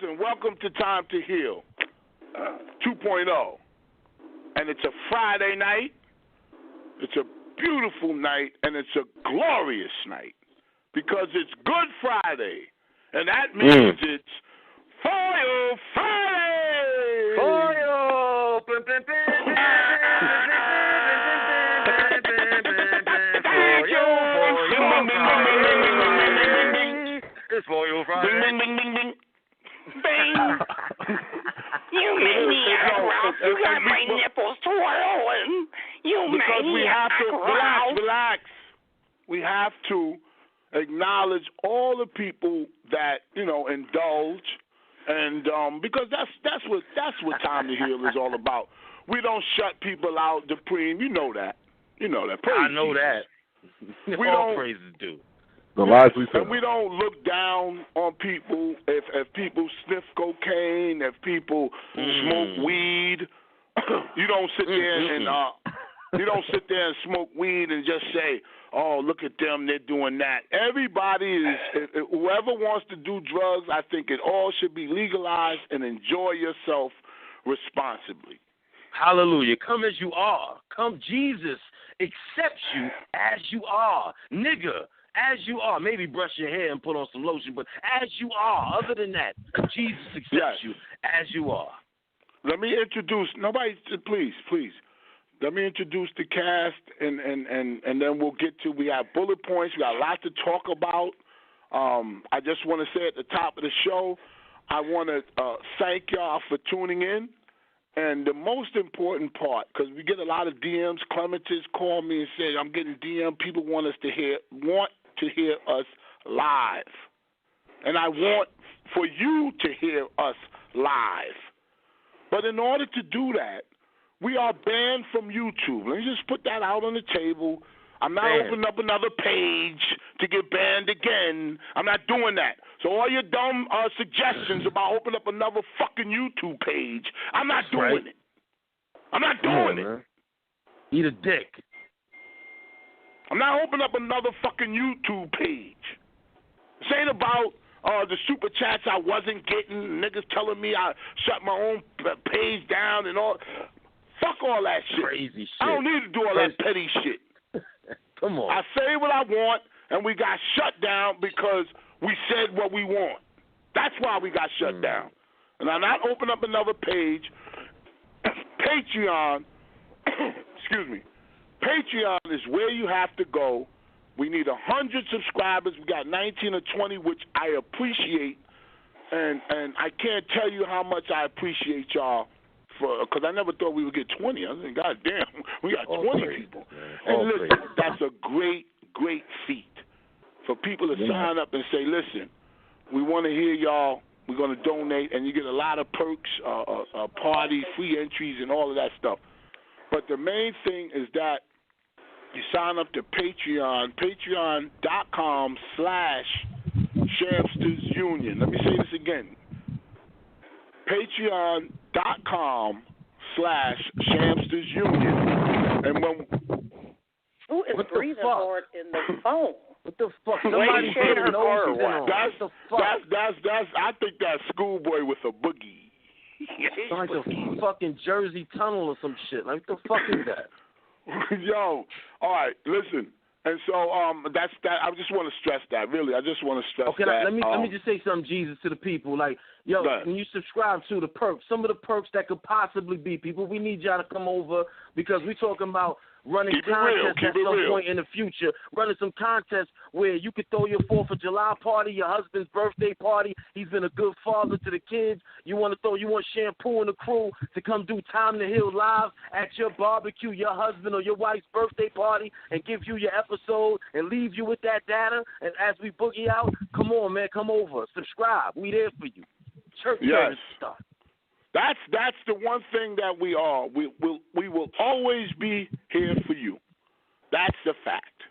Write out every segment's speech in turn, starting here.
Listen, welcome to Time to Heal 2.0. And it's a Friday night. It's a beautiful night, and it's a glorious night because it's Good Friday. And that means it's Foil Friday! Foil! It's Foil Friday. Bing, bing, bing, bing. Bing. You maniac, Ralph. You got my nipples twirling. You because maniac, we have to Ralph. relax. We have to acknowledge all the people that indulge, and because that's what Time to Heal is all about. We don't shut people out, Dupree. You know that. Praise I know Jesus. that. We all don't praises due. The lies we tell. And we don't look down on people if people sniff cocaine, if people smoke weed. You don't sit there and you don't sit there and smoke weed and just say, "Oh, look at them, they're doing that." Everybody is. Whoever wants to do drugs, I think it all should be legalized, and enjoy yourself responsibly. Hallelujah. Come as you are. Come, Jesus accepts you as you are. Nigga, as you are. Maybe brush your hair and put on some lotion, but as you are. Other than that, Jesus accepts you as you are. Let me introduce, please. Let me introduce the cast, and then we'll get to, we have bullet points. We got a lot to talk about. I just want to say at the top of the show, I want to thank y'all for tuning in. And the most important part, because we get a lot of DMs, Clementis call me and say, I'm getting DM, people want to hear us live. And I want for you to hear us live. But in order to do that, we are banned from YouTube. Let me just put that out on the table. I'm not opening up another page to get banned again. I'm not doing that. So all your dumb suggestions about opening up another fucking YouTube page, I'm not doing it. I'm not doing it. Man. Eat a dick. I'm not opening up another fucking YouTube page. This ain't about the super chats I wasn't getting, niggas telling me I shut my own page down and all. Fuck all that shit. Crazy shit. I don't need to do all that petty shit. Come on. I say what I want, and we got shut down because we said what we want. That's why we got shut down. And I'm not opening up another page. Patreon, excuse me, Patreon is where you have to go. We need 100 subscribers. We got 19 or 20, which I appreciate. And I can't tell you how much I appreciate y'all. Because I never thought we would get 20. I was like, God damn, we got 20 people. And listen, that's a great, great feat for people to sign up and say, listen, we want to hear y'all. We're going to donate, and you get a lot of perks, parties, free entries, and all of that stuff. But the main thing is that you sign up to Patreon, patreon.com/ShampstersUnion. Let me say this again. Patreon.com/ShampstersUnion. And when who is breathing hard in the phone? What the fuck? Somebody put a nose in on. That's I think that's Schoolboy with a boogie. It's like a fucking Jersey tunnel or some shit. Like, what the fuck is that? Yo, all right, listen. And so that's that. I just want to stress that. Really, I just want to stress that. Okay, let me just say something, Jesus, to the people. Like, yo, when you subscribe to the perks, some of the perks that could possibly be, people, we need y'all to come over because we're talking about running contests at some point in the future, running some contests where you could throw your 4th of July party, your husband's birthday party. He's been a good father to the kids. You want Shampoo and the crew to come do Time to Heal live at your barbecue, your husband or your wife's birthday party, and give you your episode and leave you with that data. And as we boogie out, come on, man, come over, subscribe. We there for you. Church service stuff. That's the one thing that we are. We will always be here for you. That's the fact.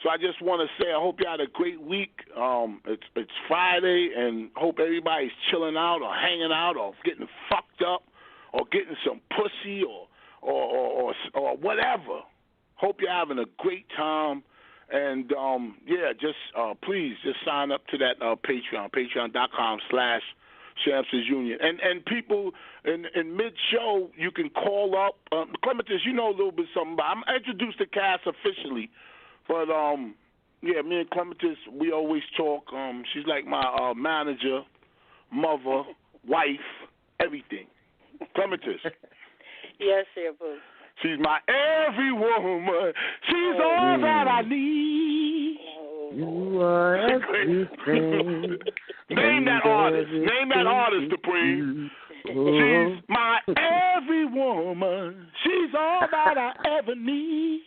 So I just want to say I hope you had a great week. It's Friday, and hope everybody's chilling out or hanging out or getting fucked up or getting some pussy or whatever. Hope you're having a great time. And please just sign up to that Patreon, patreon.com/ShampstersUnion. Shampoo's Union. And people in mid-show, you can call up. Clementis, you know a little bit something about. I'm introduced to Cass officially, but yeah, me and Clementis, we always talk. She's like my manager, mother, wife, everything. Clementis. Yes, Shampoo. She's my every woman. She's all that I need. You are everything. Name that artist. Name that artist, Supreme. She's my every woman. She's all that I ever need.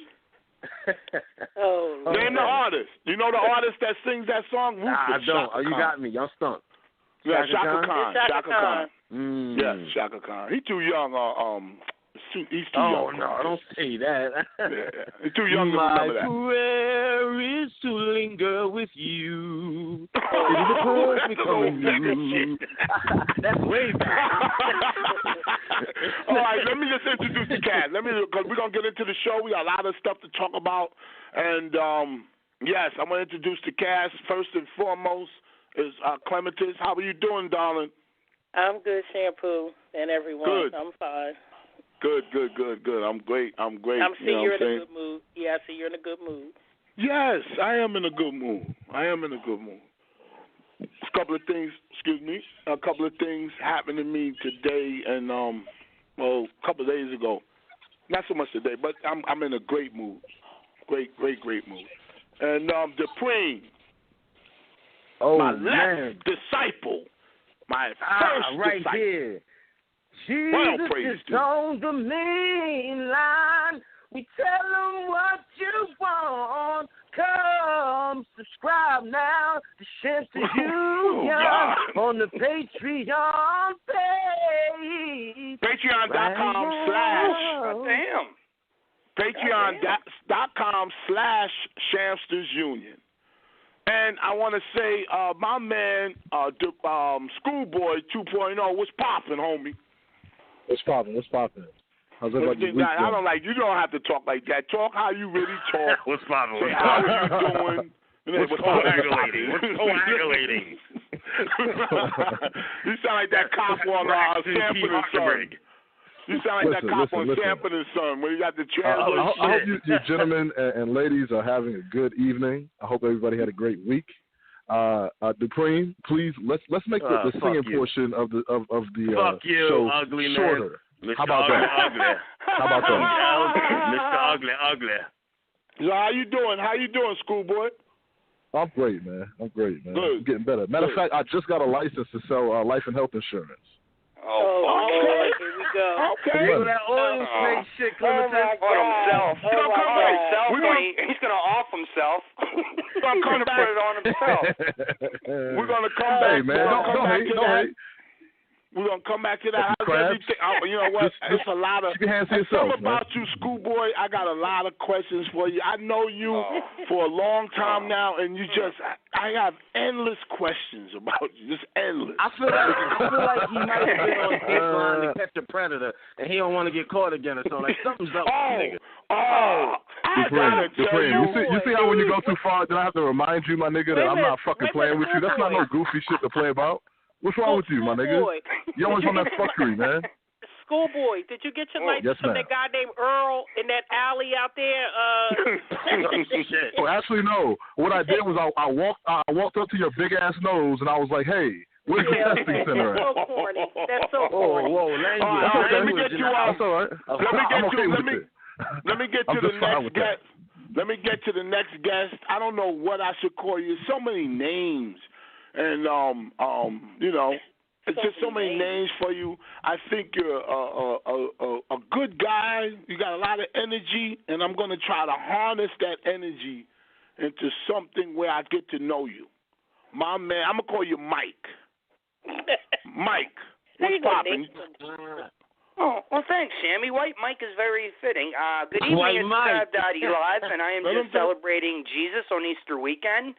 Name the artist. You know the artist that sings that song? I don't. You got me. I'm stumped. Yeah, Shaka Khan. Shaka Khan. Yes, Shaka Khan. He's too young. He's too young. Oh, no, don't say that. Yeah. He's too young to remember that. My prayer is to linger with you. You. That's way back. All right, let me just introduce the cat. Because we're going to get into the show. We got a lot of stuff to talk about. And, yes, I'm going to introduce the cast. First and foremost is Clementis. How are you doing, darling? I'm good, Shampoo, and everyone. Good. I'm fine. Good. I'm great. I'm seeing you're in a good mood. Yeah, I see you're in a good mood. Yes, I am in a good mood. A couple of things happened to me today and a couple of days ago. Not so much today, but I'm in a great mood. Great mood. And Dupree, my last disciple, my first right disciple. here. Jesus is on the main line. We tell them what you want. Come subscribe now to Shampoo's Union on the Patreon page. Patreon.com/ Patreon.com/Shampoo's Union. And I want to say, my man, Schoolboy 2.0, what's popping, homie? What's popping? How's everybody? I don't like. You don't have to talk like that. Talk how you really talk. What's popping? Say, how are you doing? What's coagulating? You sound like that cop on Sanford and Son. You sound like that cop on Sanford and Son when you got the translation. I hope you gentlemen and ladies are having a good evening. I hope everybody had a great week. Dupree, please let's make the singing portion of the show ugly shorter. Man. How about that? How about that? Mr. Ugly. So how you doing, Schoolboy? I'm great, man. Good. I'm getting better. Matter of fact, I just got a license to sell life and health insurance. Okay. Here we go. Okay. That oil snake shit On himself. He's going to off himself. He's going to come put it on himself. We're going to come back. Hey, man, don't hate. We're going to come back to that. Krab, you know what? It's a lot of... Keep your hands to yourself, something about you, Schoolboy, I got a lot of questions for you. I know you for a long time now, and you just... I have endless questions about you. Just endless. I feel like he might have been on his line to catch a predator, and he don't want to get caught again or something. Like, something's up with the nigga. I gotta tell you. You see how when you go too far, then I have to remind you, my nigga, that I'm not fucking playing with you? That's not no goofy shit to play about. What's wrong with you, my nigga? You always on that fuckery, man. Schoolboy, did you get your license from that guy named Earl in that alley out there? Well, actually, no. What I did was I walked up to your big ass nose and I was like, hey, where's the testing center at? That's so corny. That's so corny. Whoa, language. Let me get you That's all right. Let me get to the next guest. Let me get to the next guest. I don't know what I should call you. So many names. And, you know, it's just so many names for you. I think you're a good guy. You got a lot of energy, and I'm going to try to harness that energy into something where I get to know you. My man, I'm going to call you Mike. Mike, what's poppin'? Oh, well, thanks, Shammy. White Mike is very fitting. Good evening, it's Krab Daddy Live, and I am just celebrating Jesus on Easter weekend.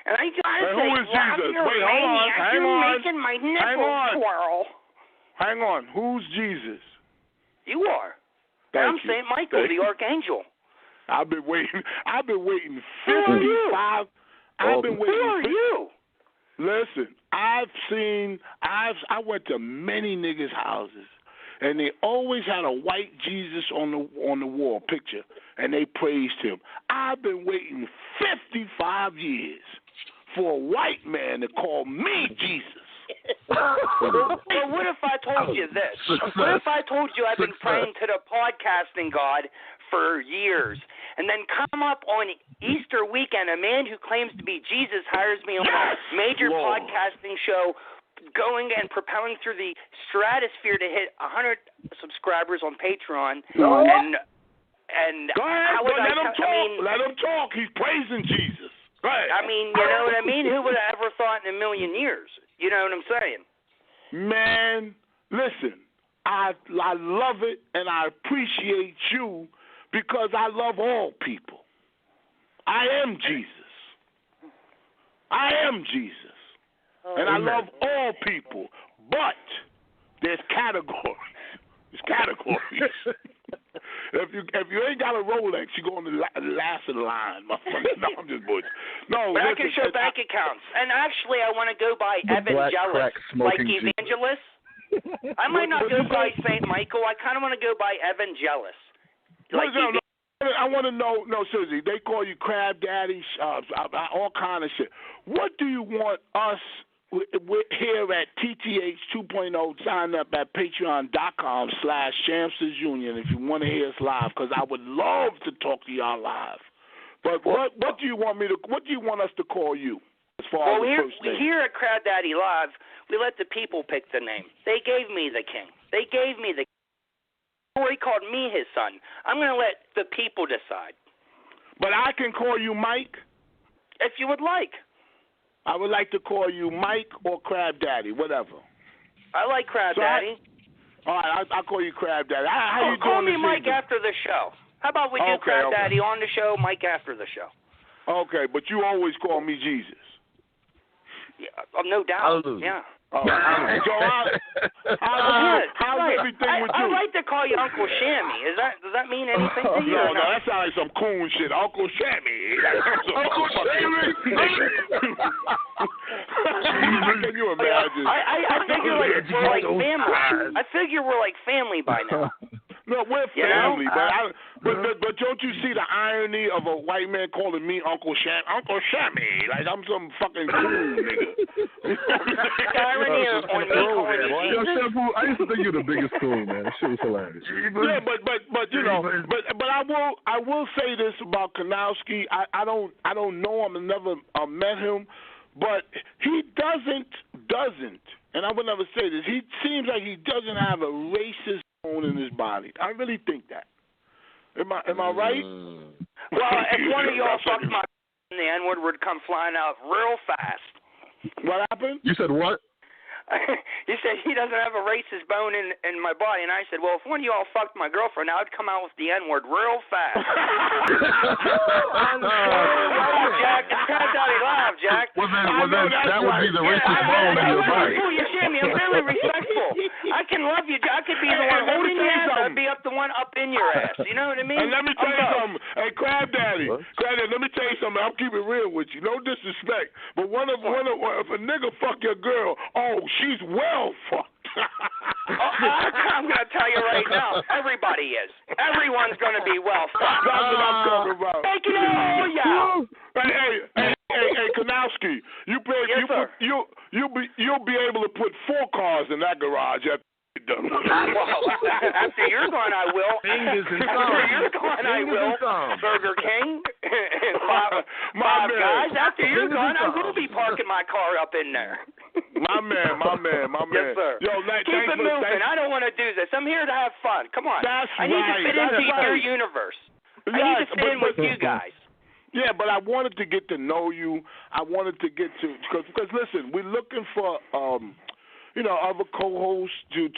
And I gotta say, who is Jesus? Wait, hold on. You're making my nipples twirl. Hang on. Who's Jesus? You are. I'm St. Michael, the Archangel. I've been waiting 55. I've been waiting. Who are you? Listen, I went to many niggas' houses, and they always had a white Jesus on the wall picture, and they praised him. I've been waiting 55 years for a white man to call me Jesus. Well, what if I told you this? What if I told you I've been praying to the podcasting God for years, and then come up on Easter weekend, a man who claims to be Jesus hires me on a major podcasting show, going and propelling through the stratosphere to hit 100 subscribers on Patreon, and go ahead, let him talk. Let him talk. He's praising Jesus. Right. I mean, you know what I mean? Who would have ever thought in a million years? You know what I'm saying? Man, listen, I love it, and I appreciate you because I love all people. I am Jesus. I am Jesus. And I love all people. But there's categories. There's categories. If you ain't got a Rolex, you go on the last of the line. No, I'm just bullshit. No, but I can show bank accounts. And actually, I want to go by Evangelist, like Evangelist. I might not go by St. Michael. I kind of want to go by Evangelist. Like I want to know, no, seriously, they call you Krab Daddy, all kind of shit. What do you want us here at TTH 2.0? Sign up at patreon.com/Shamsters Union if you want to hear us live, because I would love to talk to y'all live. But what do you want us to call you? As far as the first name? Here at Krab Daddy Live, we let the people pick the name. They gave me the king. They gave me the Or he called me his son. I'm going to let the people decide. But I can call you Mike? If you would like. I would like to call you Mike or Krab Daddy, whatever. I like Krab Daddy. All right, I'll call you Krab Daddy. How you doing? Call me Mike after the show. How about we do Krab Daddy on the show, Mike after the show? Okay, but you always call me Jesus. Yeah, no doubt. Yeah. So how's everything with you? I like to call you Uncle Shammy. Does that mean anything to you? No, that sounds like some cool shit. Uncle Shammy. Uncle Shammy. Can you imagine? I figure we're like family. I figure we're like family by now. No, we're family, but don't you see the irony of a white man calling me Uncle Shammy? Like I'm some fucking cool nigga. The irony on me calling you Jesus? Shampoo, I used to think you were the biggest cool, man. That shit was hilarious. Yeah, but you know, but I will say this about Kanowski. I don't know him and never met him, but he doesn't, and I would never say this. He seems like he doesn't have a racist bone in his body. I really think that. Am I right? Well, if one of y'all fucked my the N-word would come flying out real fast. What happened? You said what? He said he doesn't have a racist bone in my body, and I said, well, if one of y'all fucked my girlfriend, I would come out with the N-word real fast. Jack, it's Krab Daddy Live, Jack. Well, then that would be the racist bone in your body. You Shammy, I'm really respectful. I can love you. I could be the one holding your ass. I'd be up the one up in your ass. You know what I mean? And let me tell you something. Hey, Krab Daddy, let me tell you something. I'll keep it real with you. No disrespect, but if a nigga fuck your girl, she's well fucked. I'm going to tell you right now, everybody is. Everyone's going to be well fucked. That's what I'm talking about. Take it all, yeah. Hey, Kanowski, you'll be able to put 4 cars in that garage after you're done. After you're gone, I will. Fingers and thumbs. After you're gone, I will. Burger King, five guys. After you're gone, I will be parking my car up in there. My man. Yes, sir. Yo, keep it moving. I don't want to do this. I'm here to have fun. Come on. I need to fit into your universe. I need to fit in with you guys. Yeah, but I wanted to get to know you. I wanted to get to because listen, we're looking for other co-hosts to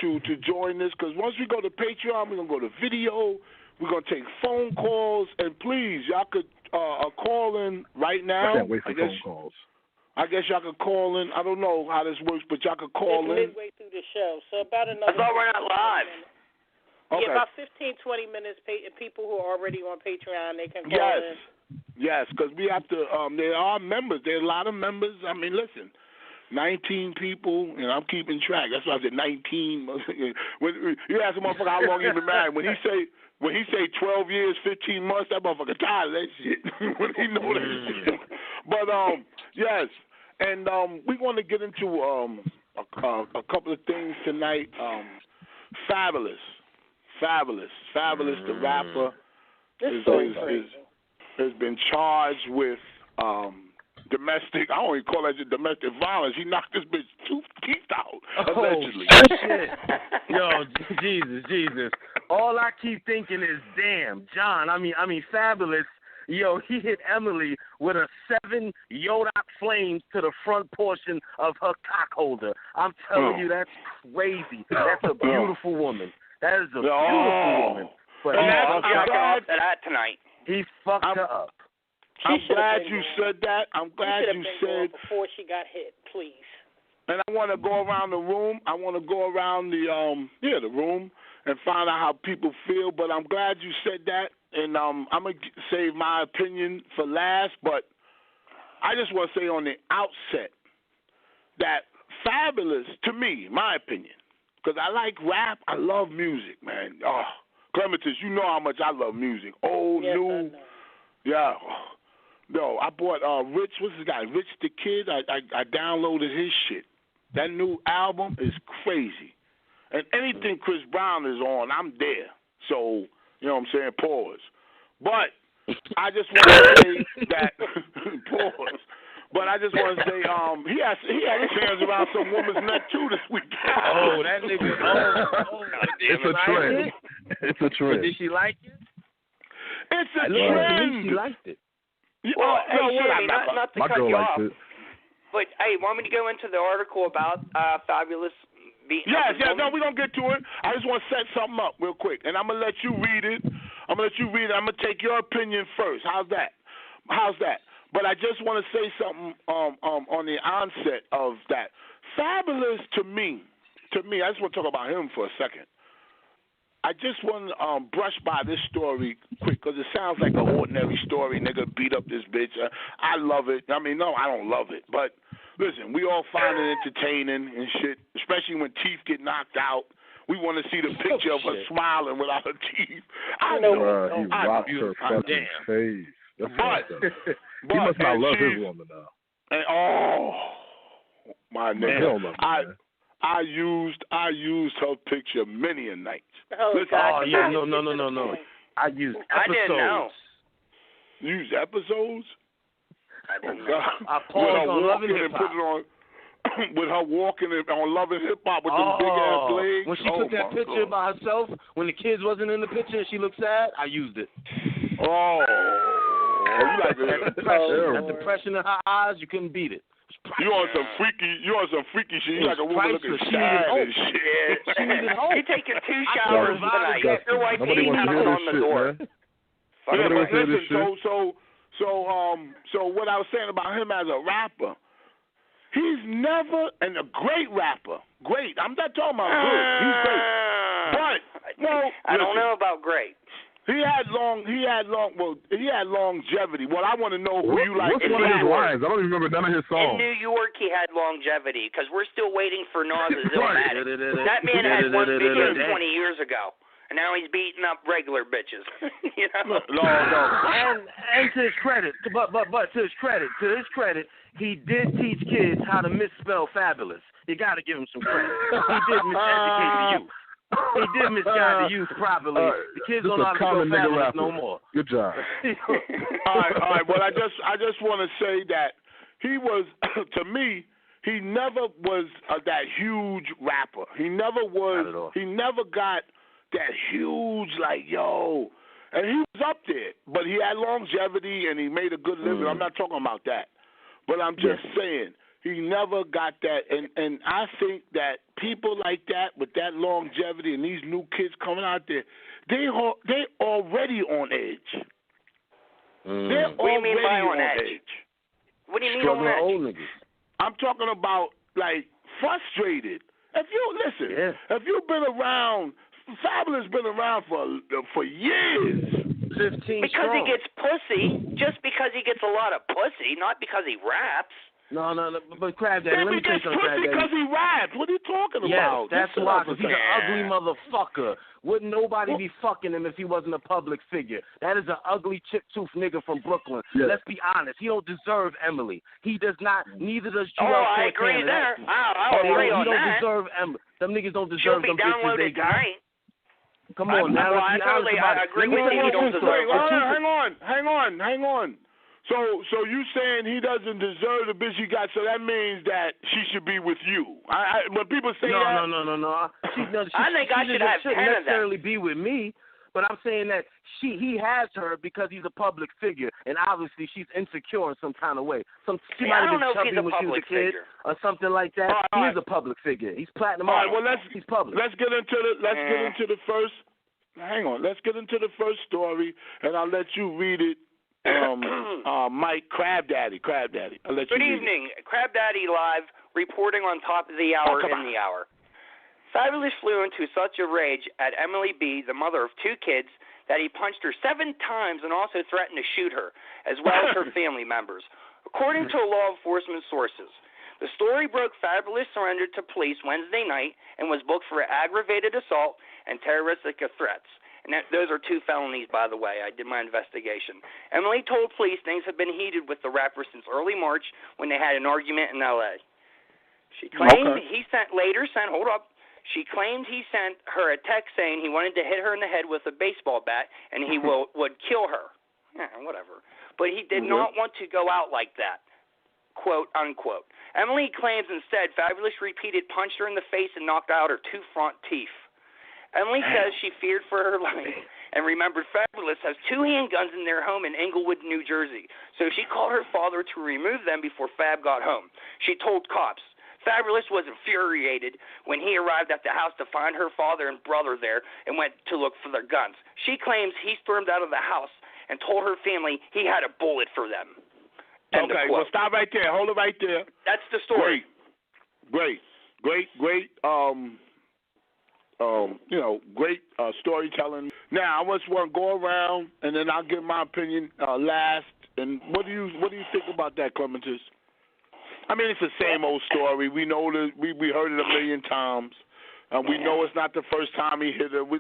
join this, because once we go to Patreon, we're gonna go to video. We're gonna take phone calls, and please, y'all could call in right now. I can't wait for phone calls. I guess y'all could call in. I don't know how this works, but y'all could call in. It's midway through the show, so about another. I thought we're not live. Okay. Yeah, about 15-20 minutes. People who are already on Patreon, they can call in. Yes, because we have to. There are members. There are a lot of members. I mean, listen. 19 people, and I'm keeping track. That's why I said 19. When you ask a motherfucker how long he been married, when he say 12 years, 15 months, that motherfucker tired of that shit. When he know that shit. But yes, and we want to get into a couple of things tonight. Fabulous, the rapper, has been charged with domestic. I don't even call that domestic violence. He knocked this bitch 2 teeth out, allegedly. Oh, shit. Yo, Jesus. All I keep thinking is, damn, John. I mean, Fabulous. Yo, he hit Emily with a 7 Yodak flames to the front portion of her cock holder. I'm telling you, that's crazy. That's a beautiful woman. That is a beautiful woman. But I'll check off to that tonight. He fucked her up. I'm glad you said that. I'm glad you said before she got hit, please. And I want to go around the room. I want to go around the room and find out how people feel. But I'm glad you said that. And I'm gonna save my opinion for last. But I just want to say on the outset that Fabulous, to me, my opinion, because I like rap. I love music, man. Oh, Clementis, you know how much I love music. Old, new, yeah. No, I bought Rich. What's his guy? Rich the Kid. I downloaded his shit. That new album is crazy. And anything Chris Brown is on, I'm there. So, you know what I'm saying? Pause. But I just want to say that pause. But I just want to say he had his hands around some woman's neck too this week. Oh, that nigga. Oh, it's a trend. It's a trend. But did she like it? It's a trend. She liked it. Well, hey, Sammy, not to cut you off, it. but hey, want me to go into the article about Fabulous beating up his woman? No, we're going to get to it. I just want to set something up real quick, and I'm going to let you read it. I'm going to take your opinion first. How's that? But I just want to say something on the onset of that. Fabulous to me, I just want to talk about him for a second. I just want to brush by this story quick because it sounds like an ordinary story. Nigga beat up this bitch. I love it. I mean, no, I don't love it. But listen, we all find it entertaining and shit, especially when teeth get knocked out. We want to see the picture of her smiling without her teeth. I know. He rocked her fucking face. He must not love his woman now. And, my nigga. I used her picture many a night. No. I used episodes. I didn't know. You used episodes? I didn't know. I paused on Love and Hip Hop. Put it on with her walking on Love and Hip Hop with them big ass legs. When she took that picture about herself, when the kids wasn't in the picture and she looked sad, I used it. Oh, you like that depression in her eyes, you couldn't beat it. You on some freaky shit. You like a woman looking sad and shit. You taking 2 showers tonight. Your wife ain't knocking on the door. Yeah, but listen, so what I was saying about him as a rapper, he's never, and a great rapper. Great. I'm not talking about good. He's great. But I don't know about great. He had longevity. Well, I want to know who you like. What's one of his lines? I don't even remember none of his songs. In New York, he had longevity because we're still waiting for Nas's Illmatic. That man had one video 20 years ago, and now he's beating up regular bitches. You know? No. And to his credit, but to his credit, he did teach kids how to misspell fabulous. You got to give him some credit. He did miseducate the youth. He did misguide the youth properly. The kids don't know how to go fabulous no more. Good job. All right. Well, I just want to say that he was, to me, he never was that huge rapper. He never was. Not at all. He never got that huge and he was up there. But he had longevity and he made a good living. I'm not talking about that. But I'm just saying. He never got that, and I think that people like that with that longevity and these new kids coming out there, they already on edge. They're what do you mean by on edge? What do you mean on edge? I'm talking about like frustrated. If you've been around, Fabulous been around for years. 15 because he gets pussy, just because he gets a lot of pussy, not because he raps. No, but Krab Daddy, let me tell you something, Krab Daddy. Because he raps. What are you talking about? Yes, that's why, because he's an ugly motherfucker. Wouldn't nobody be fucking him if he wasn't a public figure? That is an ugly chip-tooth nigga from Brooklyn. Yeah. Let's be honest. He don't deserve Emily. He does not, neither does Joel Santana. I agree there. I'll agree on that. He don't deserve Emily. Them niggas don't deserve them bitches they got. Come on, now let's be honest about it. I agree with you. He don't deserve it. Hang on. So you saying he doesn't deserve the bitch he got? So that means that she should be with you. When people say that, no. I think I should have 10 of them. Shouldn't necessarily be with me, but I'm saying that he has her because he's a public figure, and obviously she's insecure in some kind of way. She might have been chubby when she was a kid or something like that. He is a public figure. He's platinum. All right, well he's public. Let's get into the first. Hang on. Let's get into the first story, and I'll let you read it. Mike, Krab Daddy. I'll let you Good evening. Krab Daddy live, reporting on top of the hour in the hour. Fabulous flew into such a rage at Emily B., the mother of 2 kids, that he punched her 7 times and also threatened to shoot her, as well as her family members. According to law enforcement sources, the story broke. Fabulous surrendered to police Wednesday night and was booked for aggravated assault and terroristic threats. And those are 2 felonies, by the way. I did my investigation. Emily told police things have been heated with the rapper since early March when they had an argument in L.A. She claimed he sent She claimed he sent her a text saying he wanted to hit her in the head with a baseball bat and he would kill her. Yeah, whatever. But he did not want to go out like that, quote, unquote. Emily claims instead Fabulous repeated punched her in the face and knocked out her 2 front teeth. Emily says she feared for her life and remembered Fabulous has 2 handguns in their home in Englewood, New Jersey. So she called her father to remove them before Fab got home. She told cops. Fabulous was infuriated when he arrived at the house to find her father and brother there and went to look for their guns. She claims he stormed out of the house and told her family he had a bullet for them. Okay, well, stop right there. Hold it right there. That's the story. Great. Great storytelling. Now, I just want to go around, and then I'll give my opinion last. And what do you think about that, Clementis? I mean, it's the same old story. We know that we heard it a million times, and we know it's not the first time he hit her. We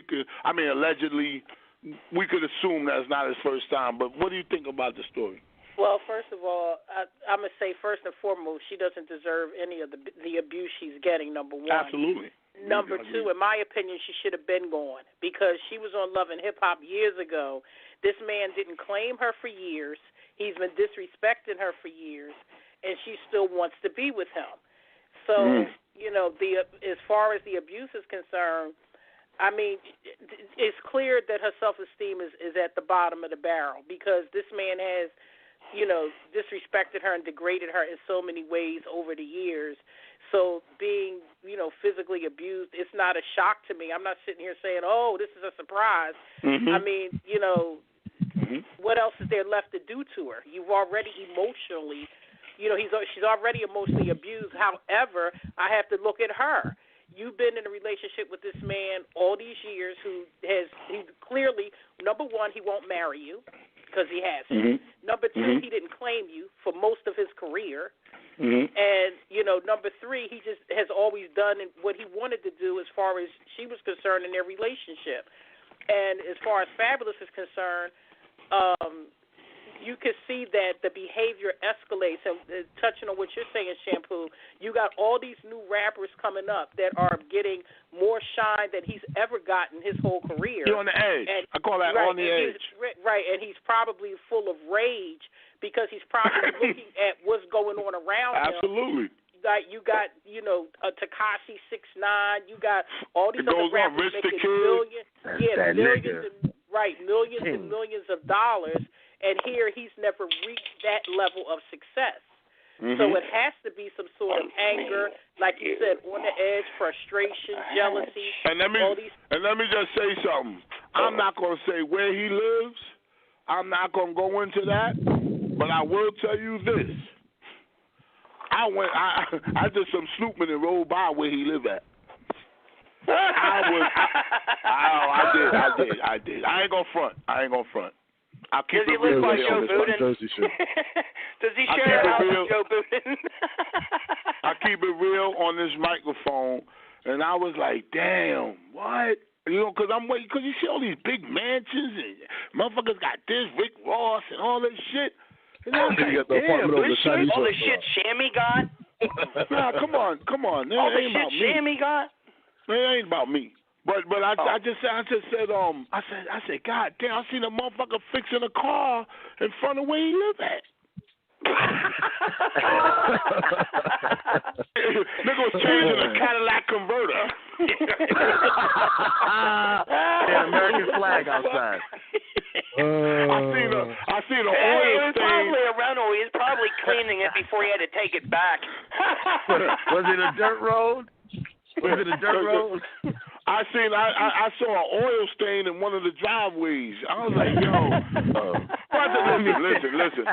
could, allegedly, we could assume that it's not his first time. But what do you think about the story? Well, first of all, I'm going to say first and foremost, she doesn't deserve any of the abuse she's getting, number one. Absolutely. Number 2, in my opinion, she should have been gone because she was on Love and Hip Hop years ago. This man didn't claim her for years. He's been disrespecting her for years, and she still wants to be with him. So, as far as the abuse is concerned, I mean, it's clear that her self-esteem is at the bottom of the barrel because this man has, disrespected her and degraded her in so many ways over the years. So being, physically abused, it's not a shock to me. I'm not sitting here saying, oh, this is a surprise. Mm-hmm. I mean, what else is there left to do to her? You've already emotionally, she's already emotionally abused. However, I have to look at her. You've been in a relationship with this man all these years he clearly, number one, he won't marry you because he hasn't. Mm-hmm. Number 2, he didn't claim you for most of his career. Mm-hmm. And, number 3, he just has always done what he wanted to do as far as she was concerned in their relationship. And as far as Fabulous is concerned, you can see that the behavior escalates. And touching on what you're saying, Shampoo, you got all these new rappers coming up that are getting more shine than he's ever gotten his whole career. You're on the edge. And, I call that on the edge. Right, and he's probably full of rage because he's probably looking at what's going on around him. Absolutely. Like you got, Tekashi 6ix9ine. You got all these other rappers making millions and millions of dollars. And here he's never reached that level of success. Mm-hmm. So it has to be some sort of anger, like you said, on the edge, frustration, jealousy. And let me just say something. I'm not going to say where he lives. I'm not going to go into that. But I will tell you this. I did some snooping and rolled by where he lived at. I did. I ain't going to front. I keep Does he it live real by on Joe this Budin? Does he share a house with Joe Budin? I keep it real on this microphone, and I was like, damn, what? You know, because I'm waiting, because you see all these big mansions, and motherfuckers got this, Rick Ross, and all this shit. And I was like, damn, this shit. All the shit Shammy got? Nah, come on. All the shit Shammy got? It ain't about me. But I just said, I said, God damn, I seen a motherfucker fixing a car in front of where he live at. Nigga was changing a Cadillac converter. The American flag outside. I seen an oil stain. It was probably a rental. He was probably cleaning it before he had to take it back. Was it a dirt road? I saw an oil stain in one of the driveways. I was like, yo, listen.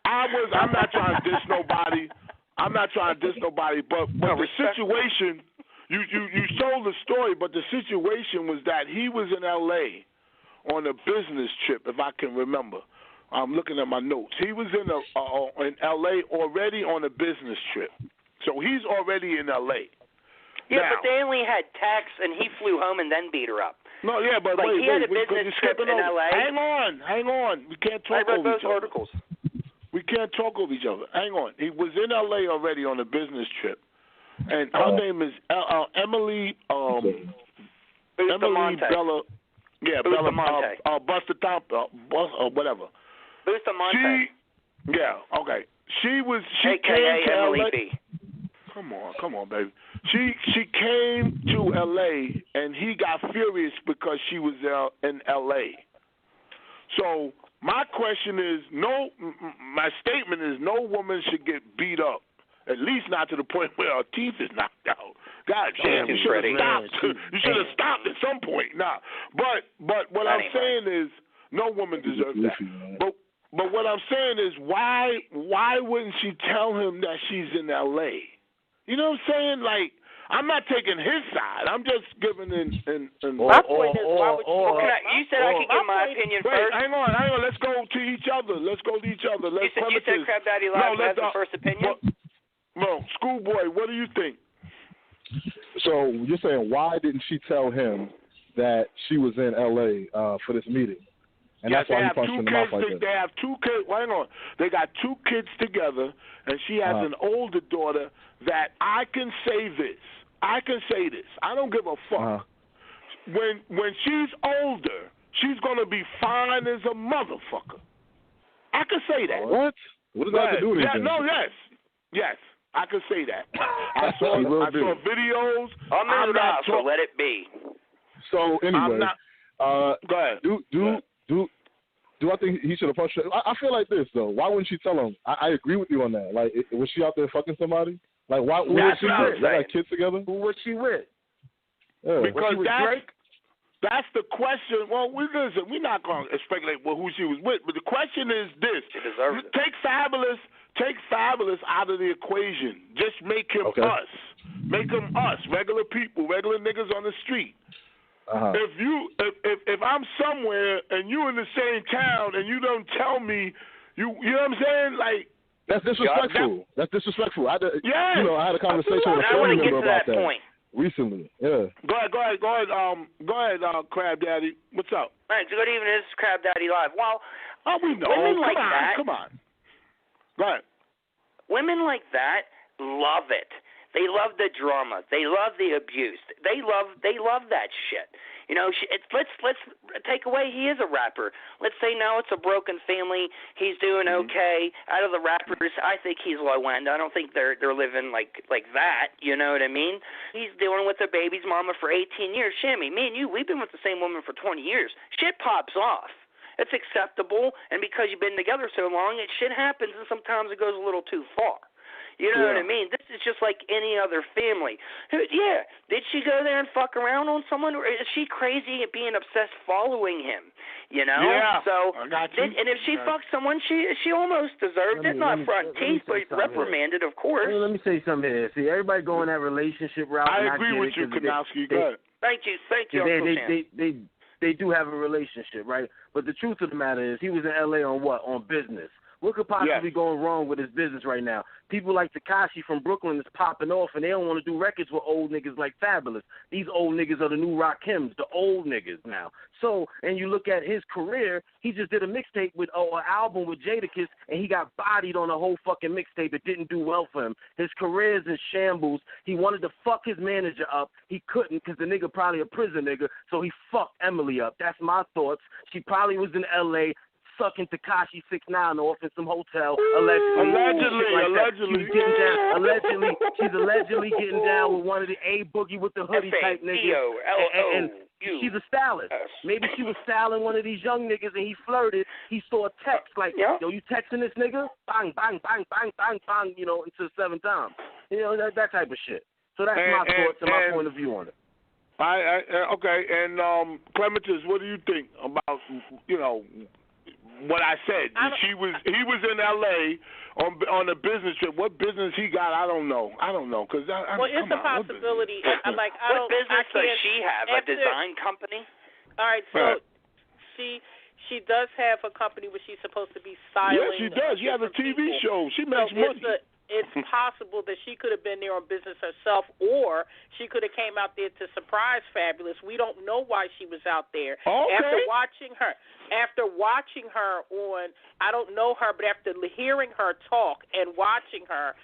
I'm not trying to diss nobody. But the situation, you told the story, but the situation was that he was in L.A. on a business trip, if I can remember. I'm looking at my notes. He was in L.A. already on a business trip. So he's already in L.A. Yeah, now, but they only had tax, and he flew home and then beat her up. No, yeah, but like, he had a business trip in L.A. Hang on. We can't talk over each other. Articles. We can't talk over each other. Hang on. He was in L.A. already on a business trip, and her name is Emily. Emily Bella. Yeah, Bella Monte. Buster Top. Whatever. Bustamante. Okay. She AKA came to Emily L.A. B. Come on, baby. She came to L.A. and he got furious because she was in L.A. So my question is, my statement is, no woman should get beat up, at least not to the point where her teeth is knocked out. God damn, you should have stopped. You should have stopped at some point. Nah, but what I'm saying is, no woman deserves that. But what I'm saying is, why wouldn't she tell him that she's in L.A.? You know what I'm saying? Like, I'm not taking his side. I'm just giving my point is, why would you said I could give my opinion first. Hang on. Let's go to each other. You said Crab Daddy Live has the first opinion? No, Schoolboy, what do you think? So you're saying, why didn't she tell him that she was in L.A. For this meeting? And that's why he punched her in the mouth like that. They have 2 kids. Hang on. They got 2 kids together, and she has an older daughter that I can say this. I don't give a fuck. When she's older, she's going to be fine as a motherfucker. I can say that. What? What does that have to do with anything? Yes. I can say that. I saw videos. I'm not so let it be. So anyway, go ahead. Do I think he should have punched her? I feel like this though. Why wouldn't she tell him? I agree with you on that. Like, was she out there fucking somebody? Like, why? Who was she with? They got kids together. Who was she with? Yeah. Because that's the question. Well, listen, we're not going to speculate who she was with, but the question is this: take Fabulous out of the equation. Just make him us. Make him us, regular people, regular niggas on the street. If I'm somewhere and you in the same town and you don't tell me, you know what I'm saying? Like, that's disrespectful. That's disrespectful. I had a conversation with a family member about that point recently. Yeah. Go ahead, Crab Daddy. What's up? All right, good evening. This is Crab Daddy Live. Well, we know. Come on. Go ahead. Women like that love it. They love the drama. They love the abuse. They love that shit. You know, let's take away he is a rapper. Let's say now it's a broken family. He's doing okay. Out of the rappers, I think he's low end. I don't think they're living like that. You know what I mean? He's dealing with a baby's mama for 18 years. Shammy, me and you, we've been with the same woman for 20 years. Shit pops off. It's acceptable, and because you've been together so long, shit happens, and sometimes it goes a little too far. You know what I mean? This is just like any other family. Yeah, did she go there and fuck around on someone, or is she crazy at being obsessed following him? You know? Yeah, so, I got you. And if she fucked someone, she almost deserved it. Not front teeth, but reprimanded, of course. Let me say something here. See, everybody going that relationship route. I agree with you, Kanowski. Go ahead. Thank you. they do have a relationship, right? But the truth of the matter is he was in L.A. on what? On business. What could possibly be going wrong with his business right now? People like Tekashi from Brooklyn is popping off, and they don't want to do records with old niggas like Fabulous. These old niggas are the new Rakims, the old niggas now. So, and you look at his career, he just did a mixtape with an album with Jadakiss, and he got bodied on a whole fucking mixtape. It didn't do well for him. His career is in shambles. He wanted to fuck his manager up. He couldn't because the nigga probably a prison nigga, so he fucked Emily up. That's my thoughts. She probably was in L.A., sucking Tekashi 6ix9ine off in some hotel, allegedly. She's allegedly getting down with one of the A Boogie with the hoodie type niggas. And she's a stylist. Maybe she was styling one of these young niggas and he flirted. He saw a text like, yo, you texting this nigga? Bang, bang, bang, bang, bang, bang, you know, until 7 times. You know, that type of shit. So that's my thoughts and my point of view on it. Okay, and Clementis, what do you think about, you know, what I said? He was in L.A. on a business trip. What business he got, I don't know. Cause well, it's a possibility. What business does she have? A design company? All right, so she does have a company where she's supposed to be styling. Yes, she does. She has a TV show. She makes money. It's possible that she could have been there on business herself, or she could have came out there to surprise Fabulous. We don't know why she was out there. Okay. After watching her on, I don't know her, but after hearing her talk and watching her,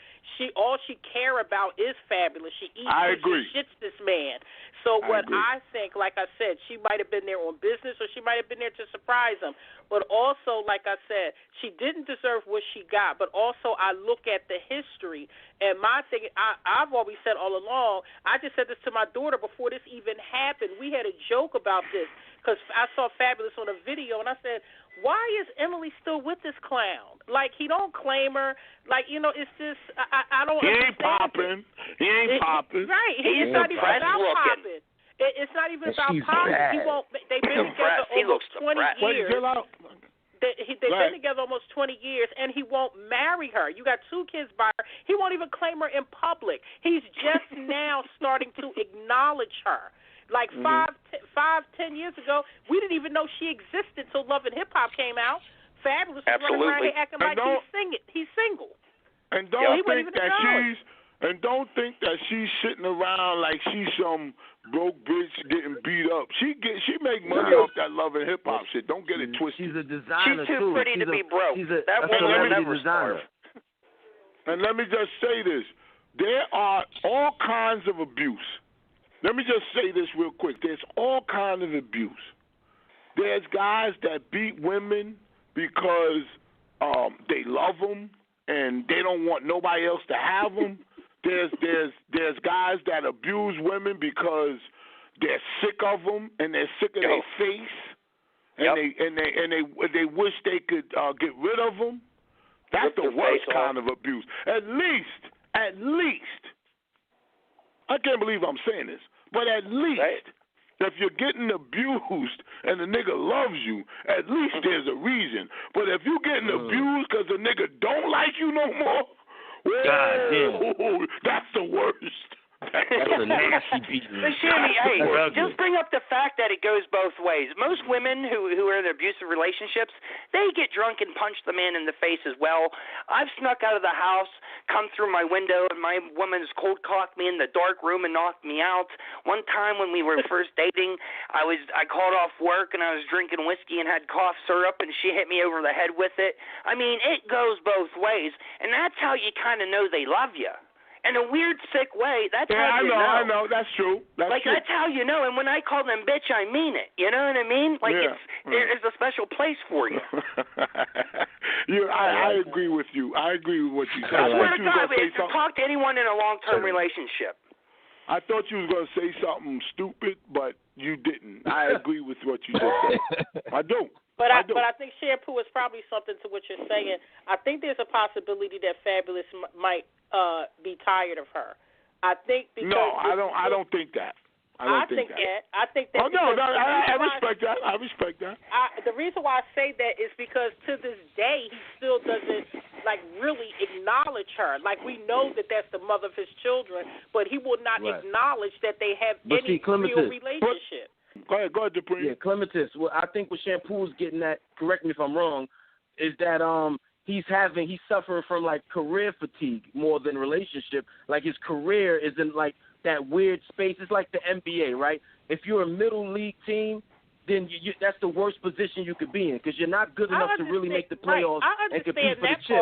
all she care about is Fabulous. She eats she shits this man. So I think, like I said, she might have been there on business or she might have been there to surprise him. But also, like I said, she didn't deserve what she got. But also, I look at the history, and my thing, I've always said all along, I just said this to my daughter before this even happened. We had a joke about this because I saw Fabulous on a video, and I said, why is Emily still with this clown? Like, he don't claim her. Like, you know, it's just, I don't understand. He ain't popping. Right. It's not even about popping. It's not even about popping. They've been together almost 20 years. They've been together almost 20 years, and he won't marry her. You got 2 kids by her. He won't even claim her in public. He's just now starting to acknowledge her. Like 5, 10 years ago, we didn't even know she existed till Love and Hip Hop came out. Fabulous was running around here acting like he's single. And don't think that she's sitting around like she's some broke bitch getting beat up. She make money off that Love and Hip Hop shit. Don't get it twisted. She's a designer. She's too pretty to be broke. That woman will never starve. And let me just say this: there are all kinds of abuse. Let me just say this real quick. There's all kinds of abuse. There's guys that beat women because they love them and they don't want nobody else to have them. There's guys that abuse women because they're sick of them and they're sick of their face and they wish they could get rid of them. That's the worst kind of abuse. At least, I can't believe I'm saying this. But at least, if you're getting abused and the nigga loves you, at least there's a reason. But if you're getting abused because the nigga don't like you no more, that's the worst. That's a nasty beating. But Shammy, hey, just bring up the fact that it goes both ways. Most women who are in abusive relationships, they get drunk and punch the man in the face as well. I've snuck out of the house, come through my window, and my woman's cold cocked me in the dark room and knocked me out. One time when we were first dating, I called off work and I was drinking whiskey and had cough syrup, and she hit me over the head with it. I mean, it goes both ways, and that's how you kind of know they love you. In a weird, sick way, that's how you know. I know. That's true. That's how you know. And when I call them bitch, I mean it. You know what I mean? Like, there's a special place for you. I agree with you. I agree with what you said. I swear to God, talk to anyone in a long-term relationship. I thought you was going to say something stupid, but you didn't. I agree with what you just said. I do. But I think Shampoo is probably something to what you're saying. I think there's a possibility that Fabulous might be tired of her. I think because I don't think that. I think that. I think that. Oh no, I respect that. I respect that. The reason why I say that is because to this day he still doesn't really acknowledge her. Like, we know that that's the mother of his children, but he will not acknowledge that they have any real relationship. Go ahead, Dupree. Yeah, Clematis. Well, I think what Shampoo is getting at, correct me if I'm wrong, is that he's suffering from like career fatigue more than relationship. Like his career is in like that weird space. It's like the NBA, right? If you're a middle league team, then that's the worst position you could be in because you're not good enough to really make the playoffs and compete for the chip.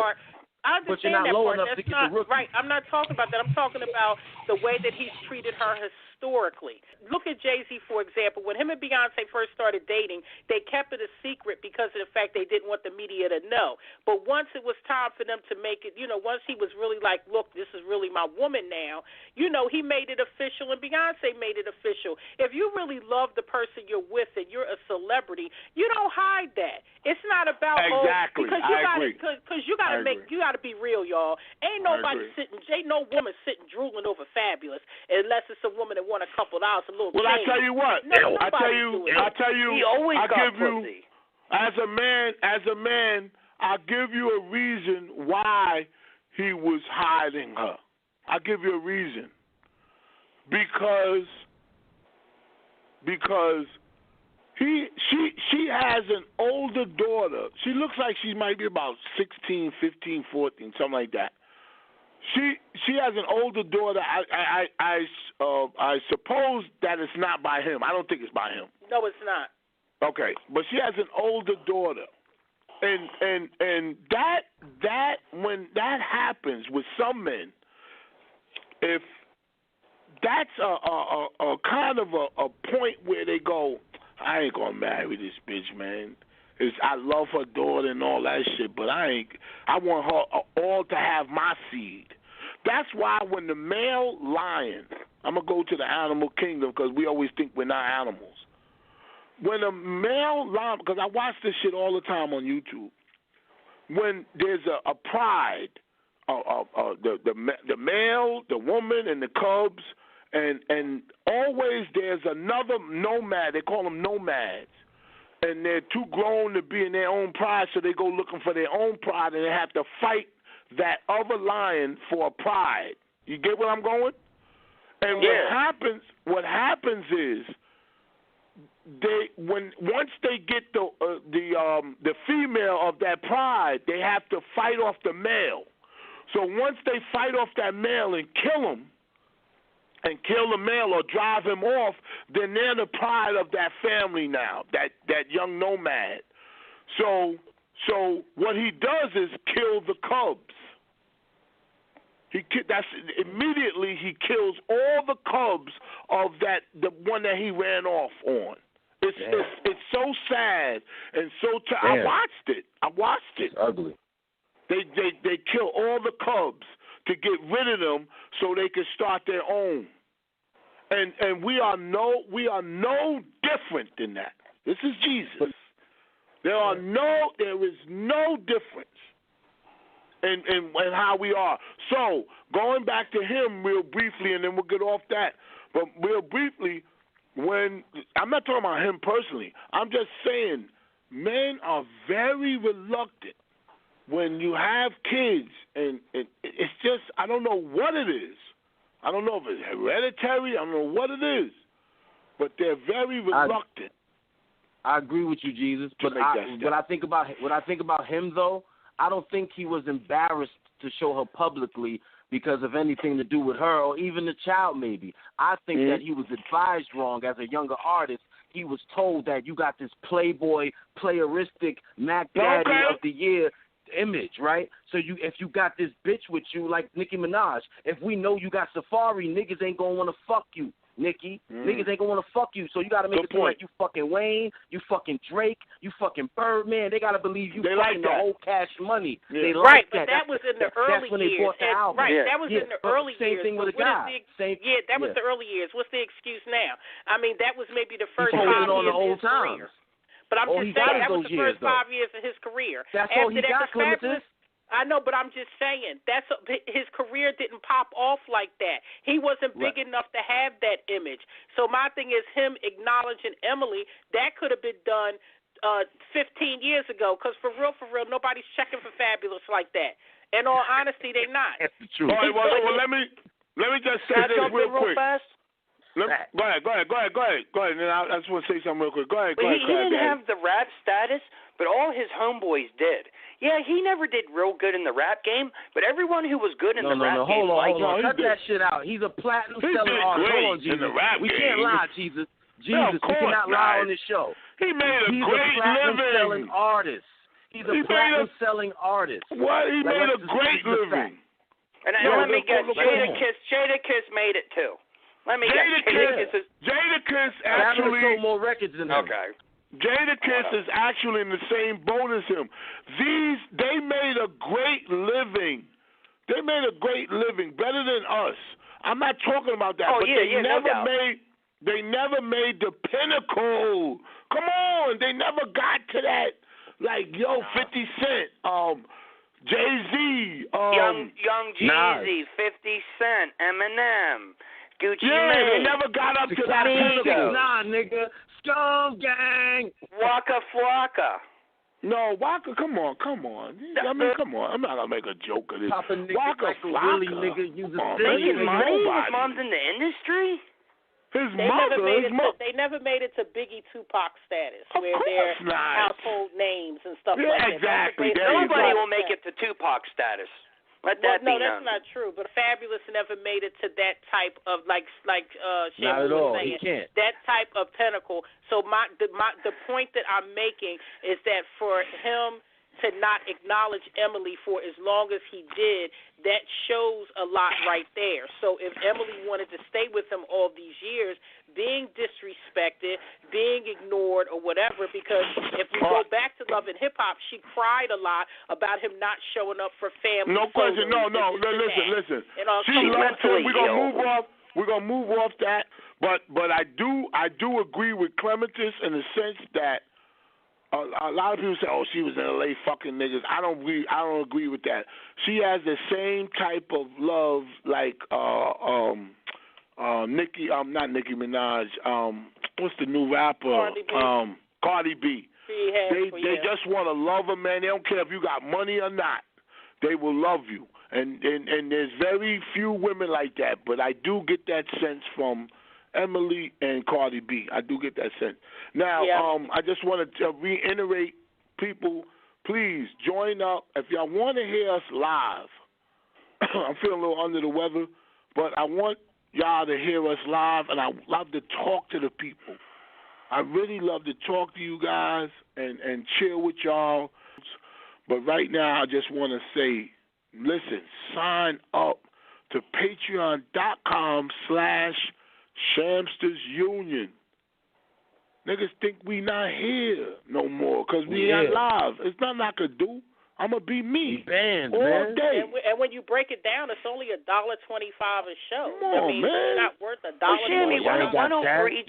I understand but you're not that low part. enough That's to get not the rookie. right. I'm not talking about that. I'm talking about the way that he's treated her historically. Look at Jay-Z, for example. When him and Beyonce first started dating, they kept it a secret because of the fact they didn't want the media to know. But once it was time for them to make it, once he was really like, look, this is really my woman now, he made it official and Beyonce made it official. If you really love the person you're with and you're a celebrity, you don't hide that. It's not about exactly. Because you got to be real, y'all. Ain't no woman sitting drooling over Fabulous unless it's a woman that won a couple dollars, a little. Well, I tell you what. I tell you. He always got pussy. As a man, I'll give you a reason why he was hiding her. I'll give you a reason. Because she has an older daughter. She looks like she might be about 16, 15, 14, something like that. She has an older daughter. I suppose that it's not by him. I don't think it's by him. No, it's not. Okay, but she has an older daughter, and that when that happens with some men, if that's a kind of a point where they go, I ain't gonna marry this bitch, man. I love her daughter and all that shit, but I want her all to have my seed. That's why when the male lion, I'm going to go to the animal kingdom because we always think we're not animals. When a male lion, because I watch this shit all the time on YouTube, when there's a pride, the male, the woman, and the cubs, and always there's another nomad, they call them nomads. And they're too grown to be in their own pride, so they go looking for their own pride, and they have to fight that other lion for a pride. You get where I'm going? And what happens is once they get the female of that pride, they have to fight off the male. So once they fight off that male and kill him, and kill the male or drive him off, then they're the pride of that family now, that young nomad. So what he does is kill the cubs. Immediately he kills all the cubs of the one that he ran off on. It's so sad and so. I watched it. It's ugly. They kill all the cubs to get rid of them so they can start their own. And we are no different than that. This is Jesus. There is no difference in how we are. So going back to him real briefly, and then we'll get off that. But real briefly, when I'm not talking about him personally, I'm just saying men are very reluctant when you have kids, and it's just, I don't know what it is. I don't know if it's hereditary. I don't know what it is. But they're very reluctant. I agree with you, Jesus. But what I think about him, though, I don't think he was embarrassed to show her publicly because of anything to do with her or even the child, maybe. I think that he was advised wrong as a younger artist. He was told that you got this playboy, playeristic Mac Daddy of the Year image, right? So if you got this bitch with you like Nicki Minaj, if we know you got Safari, niggas ain't gonna want to fuck you, Nicki. Niggas ain't gonna want to fuck you. So you got to make it seem like you fucking Wayne, you fucking Drake, you fucking Birdman. They got to believe you fucking the whole Cash Money. Yeah. Right, They like but that was in the early years. That's when they bought the album. Right, that was in the early years. Same thing with a guy. That was the early years. What's the excuse now? I mean, that was maybe the first 5 years of his career. But I'm just saying that was the first 5 years of his career. That's all he got, Clematis. I know, but I'm just saying his career didn't pop off like that. He wasn't big enough to have that image. So my thing is him acknowledging Emily. That could have been done 15 years ago. Because for real, nobody's checking for Fabulous like that. In all honesty, they're not. That's the truth. All right, well, let me just say this real quick. Fast? Go ahead. And I just want to say something real quick. Go ahead. He didn't Daddy. have the rap status, but all his homeboys did. Yeah, he never did real good in the rap game, but everyone who was good in the rap game hold on. Cut that shit out. He's a platinum selling artist. Hold on, Jesus. We can't lie, Jesus. We cannot lie on this show. He made a great living. He's a platinum selling artist. He's a platinum selling artist. What? He made a great living. And let me guess, Jadakiss made it too. Let me guess. Jadakiss actually sold more records than him. Okay. Jadakiss is actually in the same boat as him. They made a great living. They made a great living, better than us. I'm not talking about that. They never made the pinnacle. Come on, they never got to that. Like 50 Cent, Jay-Z, Young Jeezy, 50 Cent, Eminem, Gucci Mane. They never got up to that pinnacle. Nah, nigga. Scum Gang. Waka Flocka. No, Waka, come on. I mean, come on. I'm not going to make a joke of this. Waka Flocka. Really, nigga, you just his mom's in the industry? They never made it to Biggie Tupac status, of where they're household names and stuff like that. Exactly. Nobody will make it to Tupac status. Let that be known. No, that's not true. But Fabulous never made it to that type of like Shampoo was saying. He can't. That type of pinnacle. So the point that I'm making is that for him to not acknowledge Emily for as long as he did, that shows a lot right there. So if Emily wanted to stay with him all these years, being disrespected, being ignored, or whatever, because if we go back to Love and Hip Hop, she cried a lot about him not showing up for family. No question. No. Listen. She loves him. We're gonna move off that. But I do agree with Clematis in the sense that a lot of people say, "Oh, she was in LA fucking niggas." I don't agree with that. She has the same type of love like not Nicki Minaj. What's the new rapper? Cardi B. They just want to love a man. They don't care if you got money or not. They will love you. And there's very few women like that. But I do get that sense from Emily and Cardi B. I do get that sense. Now, I just want to reiterate, people, please join up. If y'all want to hear us live, I'm feeling a little under the weather, but I want y'all to hear us live, and I love to talk to the people. I really love to talk to you guys and chill with y'all. But right now, I just want to say, listen, sign up to patreon.com/ShamstersUnion. Niggas think we not here no more because we ain't live. It's nothing I could do. I'm going to be me banned, all man. day. And when you break it down, it's only $1.25 a show. Come on, man. It's not worth $1.25. Shammy, why don't for each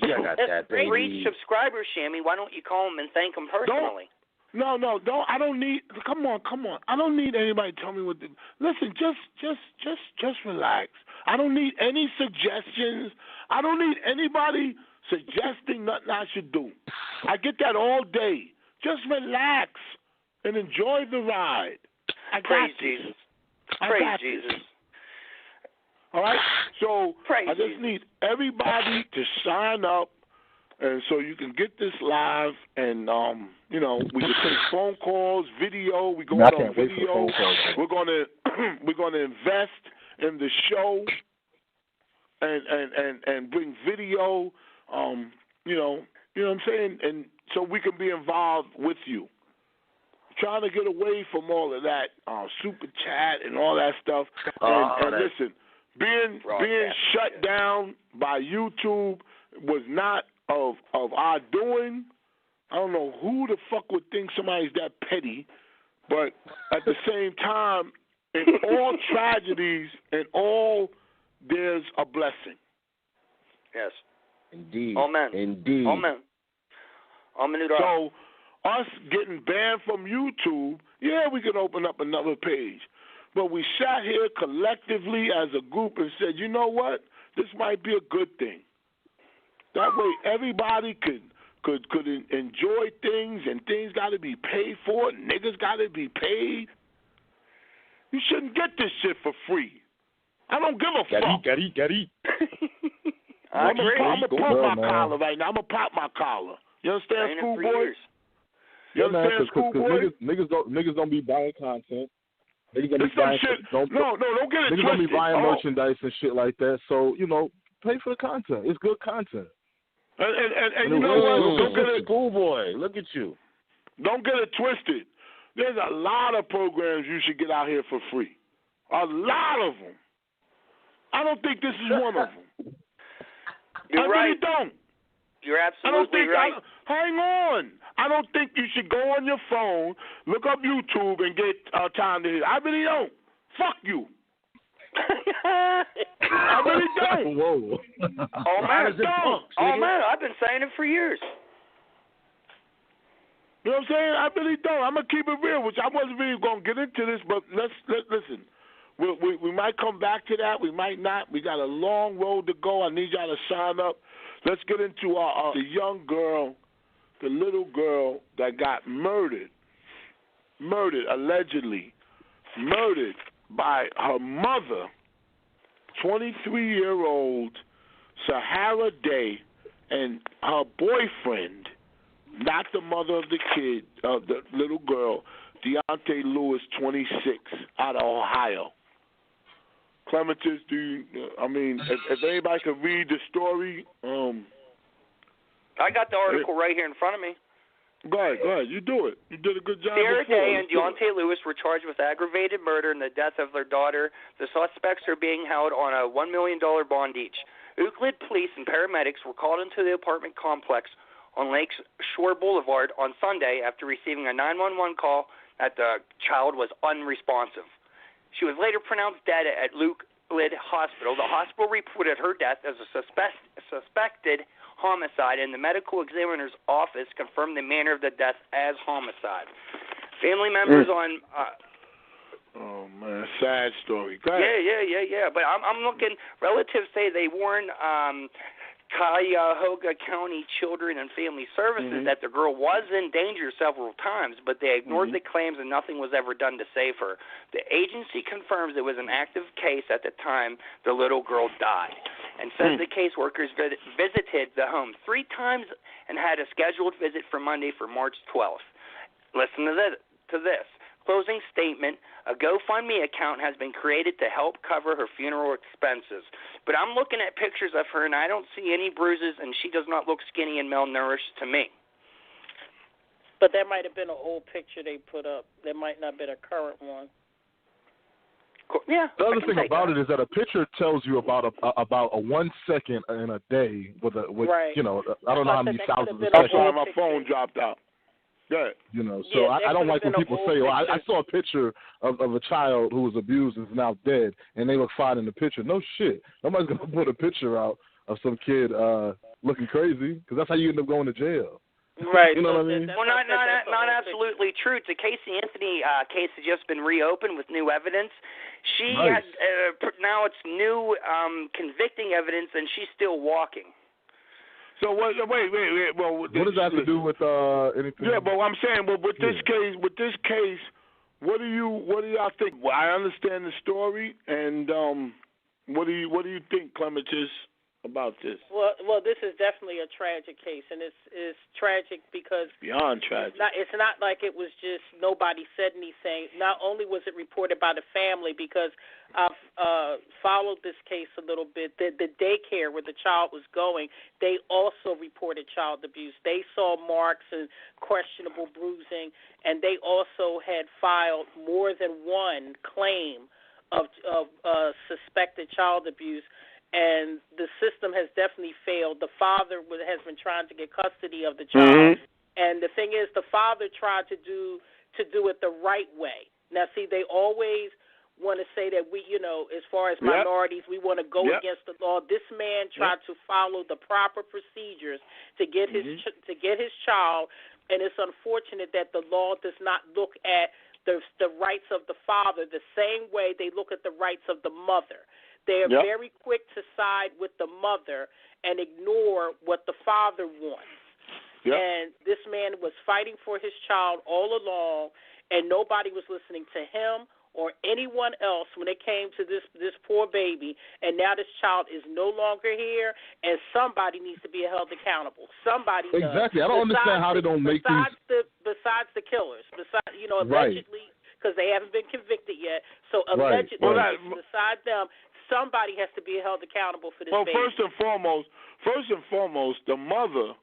subscriber, Shammy, why don't you call them and thank them personally? No, don't. I don't need. Come on. I don't need anybody to tell me what to. Listen, just relax. I don't need any suggestions. I don't need anybody suggesting nothing I should do. I get that all day. Just relax and enjoy the ride. Praise Jesus. Praise Jesus. All right. So Praise I just need everybody to sign up. And so you can get this live, and we can take phone calls, video. We go on video. We're gonna invest in the show, and bring video. You know what I'm saying, and so we can be involved with you. Trying to get away from all of that super chat and all that stuff. And listen, being shut down by YouTube was not of our doing. I don't know who the fuck would think somebody's that petty, but at the same time, in all tragedies and all, there's a blessing. Yes. Indeed. Amen. Indeed. Amen. So, us getting banned from YouTube, we can open up another page. But we sat here collectively as a group and said, you know what? This might be a good thing. That way everybody could enjoy things, and things got to be paid for. Niggas got to be paid. You shouldn't get this shit for free. I don't give a fuck. Get it. I'm gonna pop my collar right now. I'm gonna pop my collar. You understand, schoolboy? You understand, schoolboy? Niggas don't be buying content. Niggas don't be buying shit. Don't get it twisted. Niggas don't be buying merchandise and shit like that. So pay for the content. It's good content. And you know what? Don't get it, schoolboy. Look at you. Don't get it twisted. There's a lot of programs you should get out here for free. A lot of them. I don't think this is one of them. You're right. I really don't. You're absolutely right. Hang on. I don't think you should go on your phone, look up YouTube, and get time to hear. I really don't. Fuck you. I really don't. Whoa. Oh, man, I've been saying it for years. You know what I'm saying? I really don't. I'm going to keep it real, which I wasn't really going to get into this, but let's listen. We might come back to that. We might not. We got a long road to go. I need y'all to sign up. Let's get into the young girl, the little girl that got murdered, allegedly murdered by her mother, 23-year-old Sahara Day, and her boyfriend, not the mother of the kid, the little girl, Deontay Lewis, 26, out of Ohio. Clementis, if anybody could read the story. I got the article right here in front of me. Go ahead. You do it. You did a good job. Sarah Day and Deontay Lewis were charged with aggravated murder and the death of their daughter. The suspects are being held on a $1 million bond each. Euclid police and paramedics were called into the apartment complex on Lake Shore Boulevard on Sunday after receiving a 911 call that the child was unresponsive. She was later pronounced dead at Euclid Hospital. The hospital reported her death as a suspected homicide, and the medical examiner's office confirmed the manner of the death as homicide. Family members on... oh, man, sad story. Go ahead. Yeah. But I'm looking... Relatives say they warned Cuyahoga County Children and Family Services that the girl was in danger several times, but they ignored the claims and nothing was ever done to save her. The agency confirms it was an active case at the time the little girl died, and says the caseworkers visited the home 3 times and had a scheduled visit for Monday for March 12th. Listen to this. Closing statement, a GoFundMe account has been created to help cover her funeral expenses. But I'm looking at pictures of her, and I don't see any bruises, and she does not look skinny and malnourished to me. But that might have been an old picture they put up. That might not have been a current one. Yeah. The other thing about it is that a picture tells you about a 1 second in a day with right. I don't know how many thousands of That's why seconds. my phone dropped out. Good. So I don't like when people say, I saw a picture of a child who was abused and is now dead, and they look fine in the picture. No shit. Nobody's going to put a picture out of some kid looking crazy, because that's how you end up going to jail. Right. You know what I mean? Well, not absolutely true. The Casey Anthony case has just been reopened with new evidence. She had now it's new convicting evidence, and she's still walking. So wait. Well, what does that have to do with anything? Yeah, but I'm saying, with this case, what do y'all think? Well, I understand the story, and what do you think, Clementis, about this? Well, this is definitely a tragic case, and it's tragic because beyond tragic. It's not like it was just nobody said anything. Not only was it reported by the family, because I've followed this case a little bit. The daycare where the child was going, they also reported child abuse. They saw marks and questionable bruising, and they also had filed more than one claim of suspected child abuse. And the system has definitely failed. The father has been trying to get custody of the child, and the thing is, the father tried to do it the right way. Now, see, they always want to say that we, as far as minorities, we want to go against the law. This man tried to follow the proper procedures to get his child, and it's unfortunate that the law does not look at the rights of the father the same way they look at the rights of the mother. They are very quick to side with the mother and ignore what the father wants. Yep. And this man was fighting for his child all along, and nobody was listening to him or anyone else when it came to this poor baby, and now this child is no longer here, and somebody needs to be held accountable. Somebody exactly. I don't understand how they don't make these. Besides the killers, allegedly, right. because they haven't been convicted yet. So allegedly, right. besides them, somebody has to be held accountable for this baby. First and foremost, the mother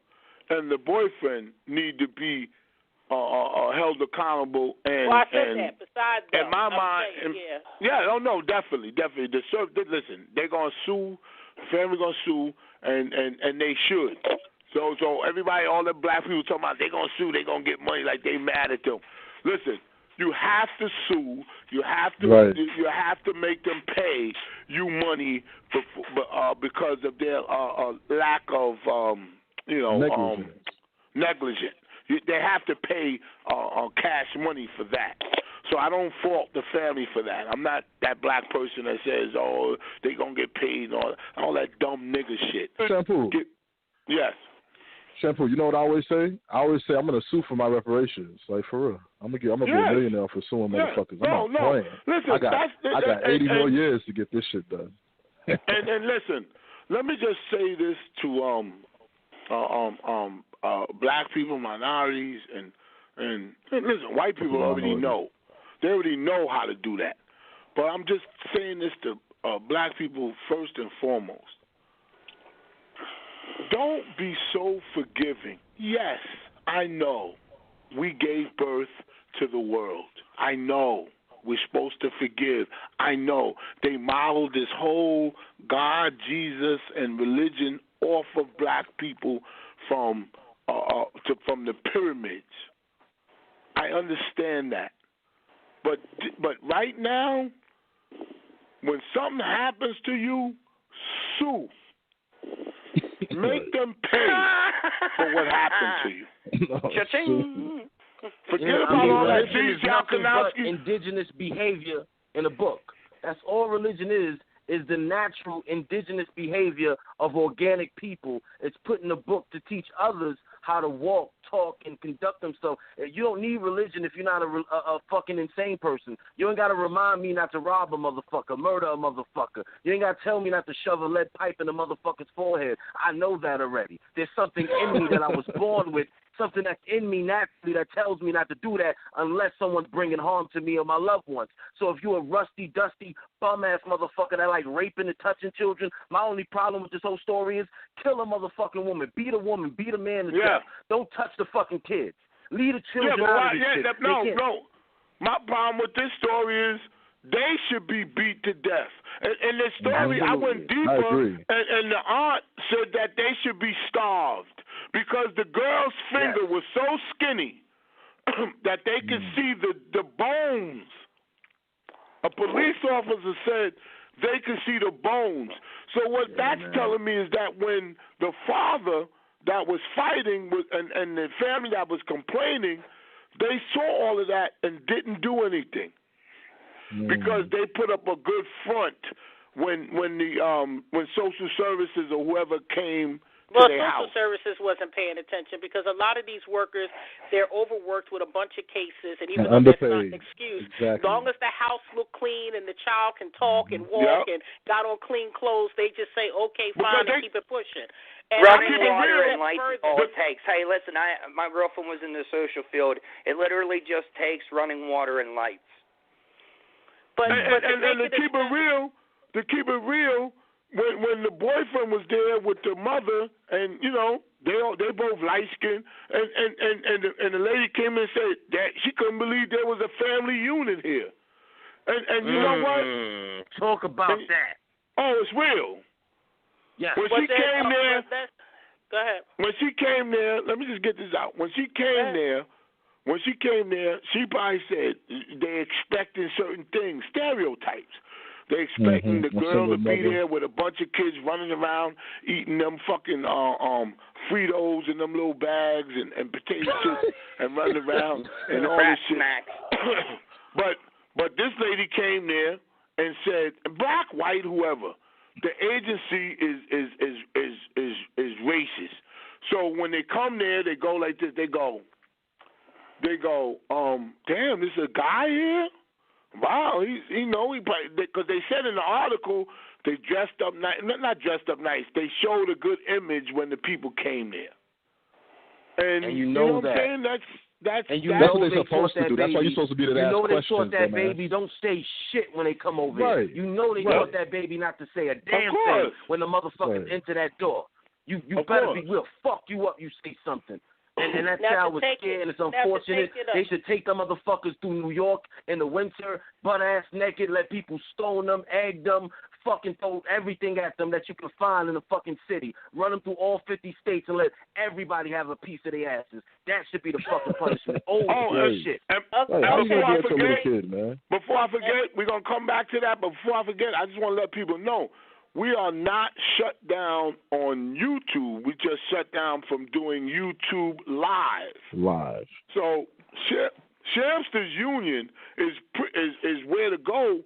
and the boyfriend need to be held accountable. And I said that. Besides them, in my mind, saying, definitely. Listen, they're gonna sue. The family gonna sue, and they should. So everybody, all the black people talking about they gonna sue, they gonna get money like they mad at them. Listen, you have to sue. You have to make them pay you money because of their lack of negligent. They have to pay cash money for that. So I don't fault the family for that. I'm not that black person that says, "Oh, they gonna get paid," and all that dumb nigga shit. Shampoo. Yes. Shampoo. You know what I always say? I always say I'm gonna sue for my reparations. Like for real, I'm gonna be a millionaire for suing motherfuckers. I'm not playing. Listen, I got 80 more years to get this shit done. and listen, let me just say this to black people, minorities, and listen, white people already know. They already know how to do that. But I'm just saying this to black people first and foremost. Don't be so forgiving. Yes, I know we gave birth to the world. I know we're supposed to forgive. I know they modeled this whole God, Jesus, and religion off of black people from the pyramids. I understand that. But right now, when something happens to you, sue. Make them pay for what happened to you. Cha-ching. Forget about all that. Religion is nothing but indigenous behavior in a book. That's all religion is the natural indigenous behavior of organic people. It's put in a book to teach others how to walk, talk, and conduct themselves. You don't need religion if you're not a fucking insane person. You ain't got to remind me not to rob a motherfucker, murder a motherfucker. You ain't got to tell me not to shove a lead pipe in a motherfucker's forehead. I know that already. There's something in me that I was born with, something that's in me naturally that tells me not to do that unless someone's bringing harm to me or my loved ones. So if you're a rusty, dusty, bum-ass motherfucker that like raping and touching children, my only problem with this whole story is kill a motherfucking woman, beat a man to death. Don't touch the fucking kids. Leave the children out of this shit. No. My problem with this story is they should be beat to death. In this story, I went deeper, and the aunt said that they should be starved because the girl's finger was so skinny that they could see the bones. A police officer said they could see the bones. So what that's telling me is that when the father that was fighting and the family that was complaining, they saw all of that and didn't do anything because they put up a good front when social services or whoever came to their house. Social services wasn't paying attention because a lot of these workers, they're overworked with a bunch of cases, and even though that's not an excuse, as long as the house looked clean and the child can talk and walk and got on clean clothes, they just say, okay, fine, and keep it pushing. And running water and lights is all it takes. Hey, listen, my girlfriend was in the social field. It literally just takes running water and lights. But to keep it real, when the boyfriend was there with the mother, and they both light skinned, and the lady came in and said that she couldn't believe there was a family unit here, and you know what? Talk about that. Oh, it's real. Yeah. When she came there, go ahead. When she came there, let me just get this out. When she came there, she probably said they expecting certain things, stereotypes. They expecting the girl to be there with a bunch of kids running around eating them fucking Fritos in them little bags and potato chips and running around and all this shit. But this lady came there and said, black, white, whoever, the agency is racist. So when they come there, they go like this. They go, damn, there's a guy here Wow, he because they said in the article they dressed up nice, not dressed up nice. They showed a good image when the people came there, and you know what that. I'm saying? That's what they're supposed to do. That's why you're supposed to be there to ask questions. You know they taught that baby don't say shit when they come over here. You know they taught that baby not to say a damn thing when the motherfuckers enter that door. You better be. We'll fuck you up. You say something. And that child was scared, and it's unfortunate. They should take them motherfuckers through New York in the winter, butt-ass naked, let people stone them, egg them, fucking throw everything at them that you can find in the fucking city. Run them through all 50 states and let everybody have a piece of their asses. That should be the fucking punishment. Shit. Before I forget, we're going to come back to that, but before I forget, I just want to let people know, we are not shut down on YouTube. We just shut down from doing YouTube live. So Shampsters Union is where to go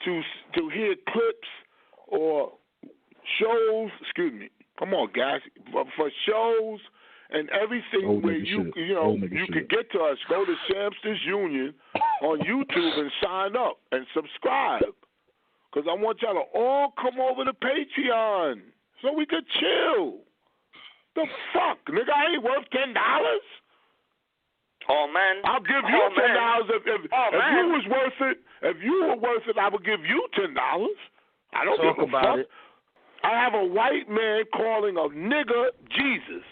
to hear clips or shows. Excuse me. Come on, guys. For shows and everything where you can get to us. Go to Shampsters Union on YouTube and sign up and subscribe. Because I want y'all to all come over to Patreon so we could chill. The fuck? Nigga, I ain't worth $10. Oh, man. I'll give you $10 if you was worth it. If you were worth it, I would give you $10. I don't give a fuck. I have a white man calling a nigga Jesus.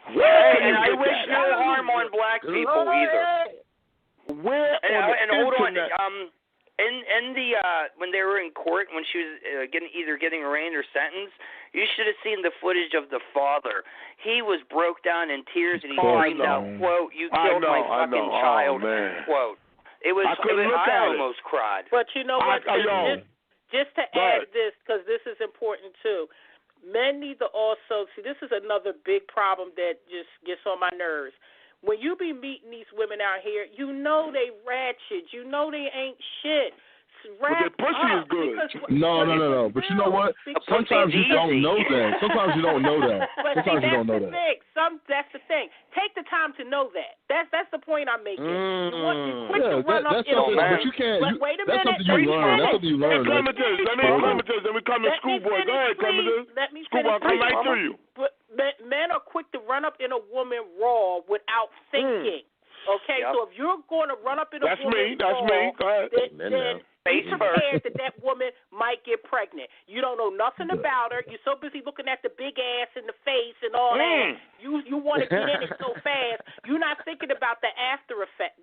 And I wish no harm on black people either. Where and hold on. In the when they were in court, when she was getting arraigned or sentenced, you should have seen the footage of the father. He was broke down in tears and he screamed out, "Quote, you killed my fucking child." Quote. It was. I almost cried. But you know what? Just to add this, because this is important too. Men need to also see. This is another big problem that just gets on my nerves. When you be meeting these women out here, you know they ratchet. You know they ain't shit. But their pussy is good. No. But you know what? Sometimes you don't know that. Sometimes you don't know that. Sometimes you don't know that. That's the thing. Take the time to know that. That's the point I'm making. You quick to run up in a woman. But you can't. Wait a that's minute. Something you learn. That's something you learn. Let me come to schoolboy. Go ahead, Clementine. Let me finish. Schoolboy, come right through you. But men are quick to run up in a woman raw without thinking. Okay, so if you're going to run up in a woman That's me. Go ahead. Then be prepared that woman might get pregnant. You don't know nothing about her. You're so busy looking at the big ass in the face and all that. You want to get in it so fast. You're not thinking about the after effect.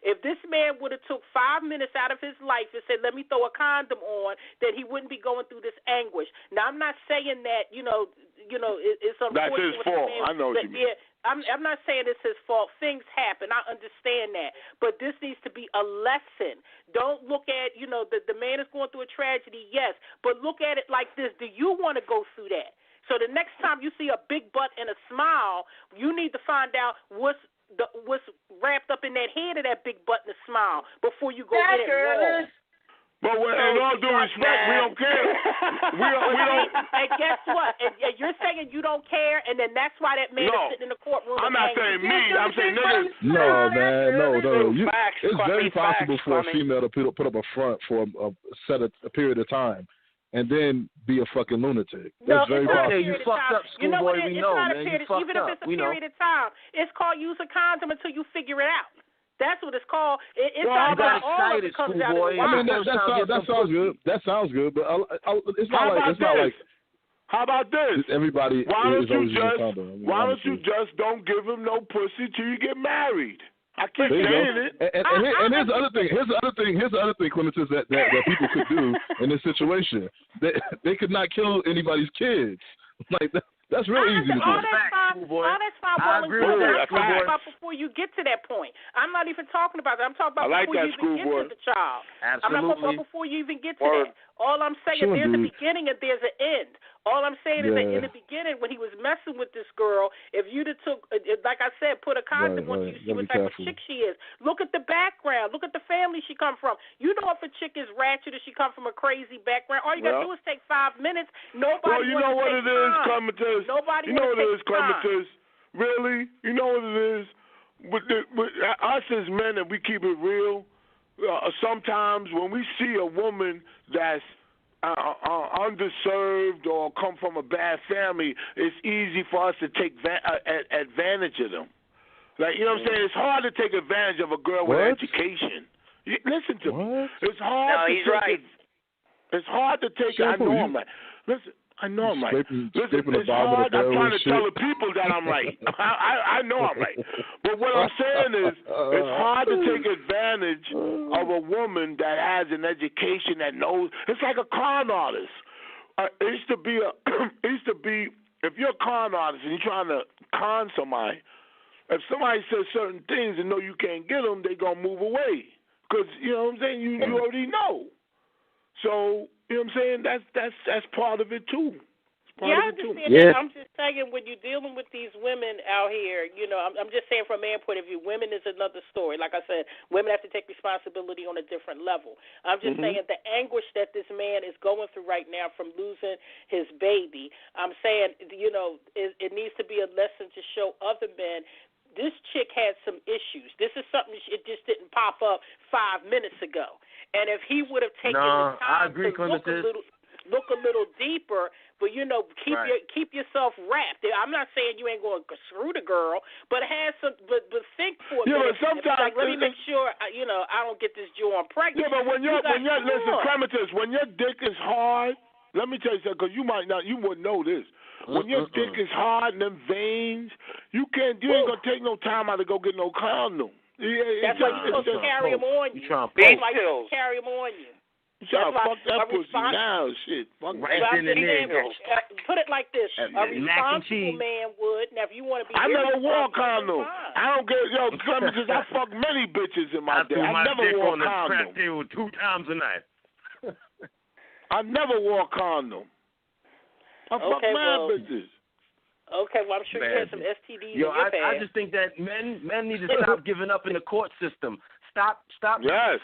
If this man would have took 5 minutes out of his life and said, "Let me throw a condom on," then he wouldn't be going through this anguish. Now, I'm not saying that it's unfortunate. That's his fault. I know what you mean. I'm not saying it's his fault. Things happen. I understand that. But this needs to be a lesson. Don't look at, the man is going through a tragedy, yes, but look at it like this. Do you want to go through that? So the next time you see a big butt and a smile, you need to find out what's wrapped up in that head of that big butt and a smile before you go in it raw. But in all due respect, we don't care. We don't. And guess what? And you're saying you don't care, and then that's why that man is sitting in the courroom. I'm not saying me. I'm saying niggas. No, man. No. It's very possible for a female to put up a front for a period of time and then be a fucking lunatic. That's very possible. You fucked up, schoolboy. We know, man. You fucked up. Even if it's a period of time, it's called use a condom until you figure it out. That's what it's called. It's not about all of it comes out of the I mean, that sounds good. That sounds good, but it's not like. How about this? Everybody. Why don't you just don't give him no pussy till you get married? I keep saying it. And here's the other thing. Here's the other thing, Clementine, that people could do in this situation. They could not kill anybody's kids. Like that. That's really easy to do. All that's fine. I'm talking about before you get to that point. I'm not even talking about that. I'm talking about before you even get to the child. Absolutely. I'm not talking about before you even get to that. All I'm saying, there's a beginning and there's an end. All I'm saying is that in the beginning, when he was messing with this girl, if you'd have took, like I said, put a condom on, you see what type of chick she is. Look at the background. Look at the family she come from. You know if a chick is ratchet or she come from a crazy background, all you got to do is take 5 minutes. Nobody you know what it is, Clementine. Nobody you know what it is, Clementine. Really? You know what it is? With us as men, and we keep it real, sometimes when we see a woman that's underserved or come from a bad family, it's easy for us to take advantage of them. Like, you know what I'm saying? It's hard to take advantage of a girl with education. Listen to me. It's hard to take It's hard to take Shampoo, I know I'm right. Listen, I know I'm right. Listen, it's hard. I'm trying to tell the people that I'm right. I know I'm right. But what I'm saying is, it's hard to take advantage of a woman that has an education that knows. It's like a con artist. It used to be if you're a con artist and you're trying to con somebody, if somebody says certain things and know you can't get them, they gonna move away. Because you know what I'm saying. You already know. So, you know what I'm saying? That's part of it, too. I understand that. I'm just saying, when you're dealing with these women out here, you know, I'm just saying from a man's point of view, women is another story. Like I said, women have to take responsibility on a different level. I'm just saying the anguish that this man is going through right now from losing his baby, I'm saying, you know, it needs to be a lesson to show other men. This chick had some issues. This is something, it just didn't pop up 5 minutes ago. And if he would have taken the time to look a little deeper, but you know, keep yourself wrapped. I'm not saying you ain't going to screw the girl, but think for a minute. But sometimes, like, let me make sure I don't get this Joan pregnant. Yeah, but when you're listen, Clematis, when your dick is hard, let me tell you something, because you wouldn't know this. When your dick is hard and them veins, you ain't gonna take no time out to go get no condom. That's why you're supposed to carry them on you. That's why you carry them on you. You trying to fuck that pussy now, shit. Fuck put it like this: a responsible man would. Now, if you want to be, I never wore a condom. I don't get Clemens. I fuck many bitches in my day. I never wore a condom. 2 times a night. I never wore a condom. I fuck mad bitches. Okay, well, I'm sure you had some STDs in your past. I just think that men need to stop giving up in the court system. Stop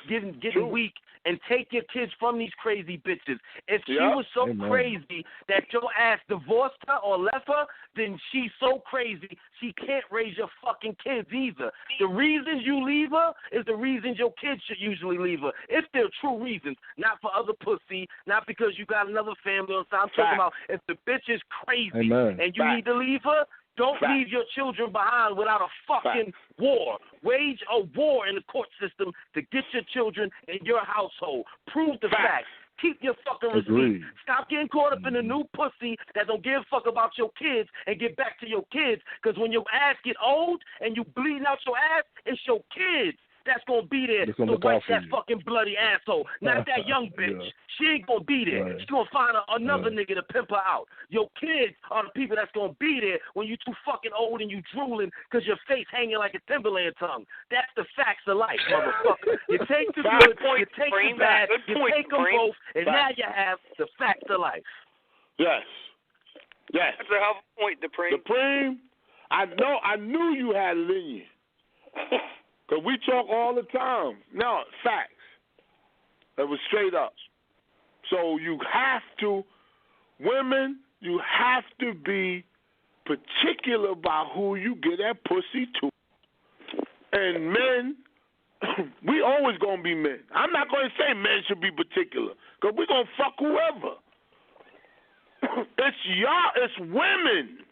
getting weak and take your kids from these crazy bitches. If she was so crazy that your ass divorced her or left her, then she's so crazy she can't raise your fucking kids either. The reasons you leave her is the reasons your kids should usually leave her. If they're true reasons, not for other pussy, not because you got another family or something. I'm talking about if the bitch is crazy and you need to leave her, don't leave your children behind without a fucking war. Wage a war in the court system to get your children in your household. Prove the facts. Keep your fucking receipt. Stop getting caught up in the new pussy that don't give a fuck about your kids and get back to your kids. Because when your ass get old and you bleeding out your ass, it's your kids that's going to be there to wipe that fucking bloody asshole. Not that young bitch. She ain't going to be there. She's going to find another nigga to pimp her out. Your kids are the people that's going to be there when you too fucking old and you drooling because your face hanging like a Timberland tongue. That's the facts of life, motherfucker. You take the good, you take the bad, you take them both, and now you have the facts of life. Yes. That's a hell of a point, Dupree, I knew you had it in you. Because we talk all the time. No, facts. That was straight up. So you have to, women, you have to be particular about who you get that pussy to. And men, we always going to be men. I'm not going to say men should be particular because we're going to fuck whoever. It's y'all, it's women.